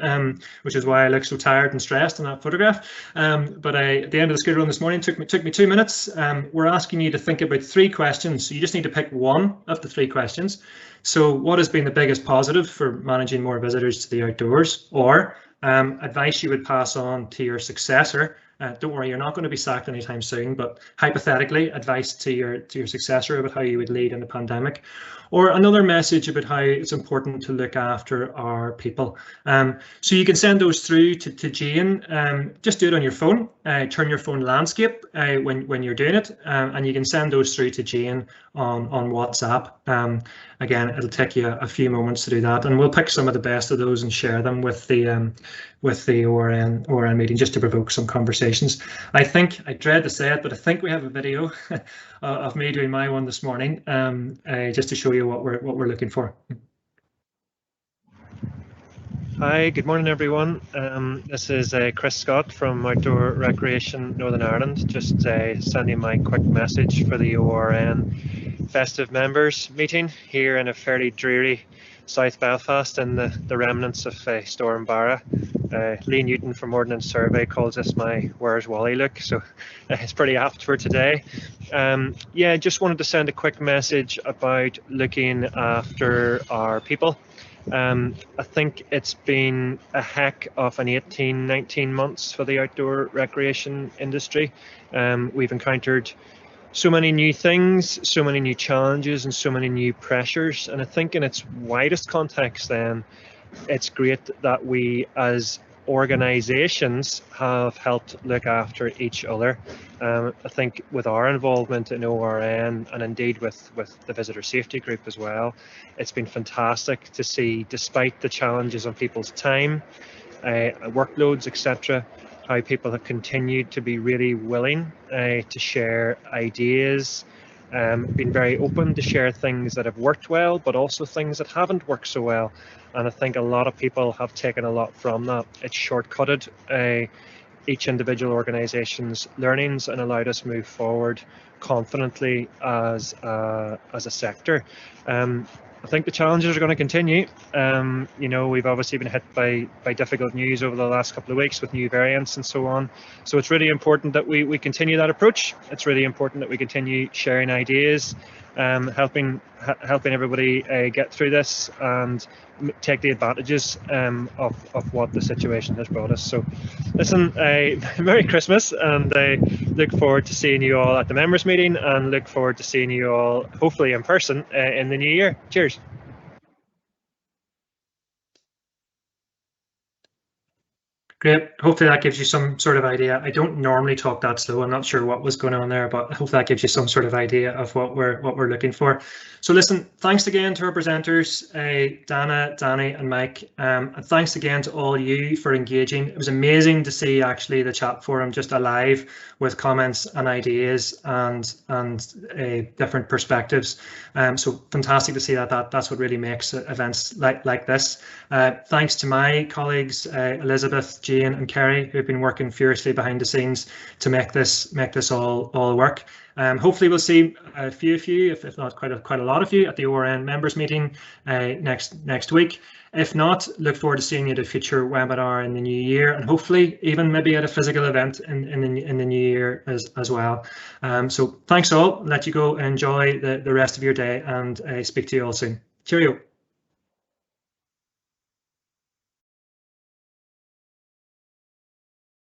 which is why I look so tired and stressed in that photograph. But at the end of the school run this morning took me 2 minutes. We're asking you to think about 3 questions, so you just need to pick one of the 3 questions. So what has been the biggest positive for managing more visitors to the outdoors, or advice you would pass on to your successor? Don't worry, you're not going to be sacked anytime soon, but hypothetically, advice to your successor about how you would lead in the pandemic, or another message about how it's important to look after our people. So you can send those through to Jane. Just do it on your phone. Turn your phone landscape when you're doing it, and you can send those through to Jane on WhatsApp. Again, it'll take you a few moments to do that, and we'll pick some of the best of those and share them with the ORN meeting just to provoke some conversations. I think, I dread to say it, but I think we have a video of me doing my one this morning, just to show you what we're looking for. Hi, good morning everyone. This is Chris Scott from Outdoor Recreation Northern Ireland, just sending my quick message for the ORN Festive Members meeting here in a fairly dreary South Belfast in the remnants of Storm Barra. Lee Newton from Ordnance Survey calls this my Where's Wally look, so it's pretty apt for today. Yeah, just wanted to send a quick message about looking after our people. I think it's been a heck of an 18-19 months for the outdoor recreation industry. We've encountered so many new things, so many new challenges and so many new pressures, and I think in its widest context then it's great that we as organisations have helped look after each other. I think with our involvement in ORN, and indeed with the visitor safety group as well, it's been fantastic to see, despite the challenges on people's time, workloads, etc., how people have continued to be really willing to share ideas, been very open to share things that have worked well, but also things that haven't worked so well. And I think a lot of people have taken a lot from that. It's shortcutted each individual organisation's learnings and allowed us move forward confidently as a sector. I think the challenges are going to continue. You know, we've obviously been hit by difficult news over the last couple of weeks with new variants and so on. So it's really important that we continue that approach. It's really important that we continue sharing ideas, helping everybody get through this and take the advantages of what the situation has brought us. So listen, Merry Christmas, and I look forward to seeing you all at the members meeting, and look forward to seeing you all hopefully in person in the new year. Cheers. Great. Hopefully that gives you some sort of idea. I don't normally talk that slow. I'm not sure what was going on there, but hopefully that gives you some sort of idea of what we're looking for. So listen, thanks again to our presenters, Dana, Danny and Mike. And thanks again to all you for engaging. It was amazing to see actually the chat forum just alive with comments and ideas and different perspectives. So fantastic to see that. That's what really makes events like this. Thanks to my colleagues, Elizabeth, Jane and Kerry, who've been working furiously behind the scenes to make this all work. Hopefully we'll see a few of you, if not quite a lot of you, at the ORN members meeting next week. If not, look forward to seeing you at a future webinar in the new year, and hopefully even maybe at a physical event in the new year as well. So thanks all. Let you go, enjoy the rest of your day, and speak to you all soon. Cheerio.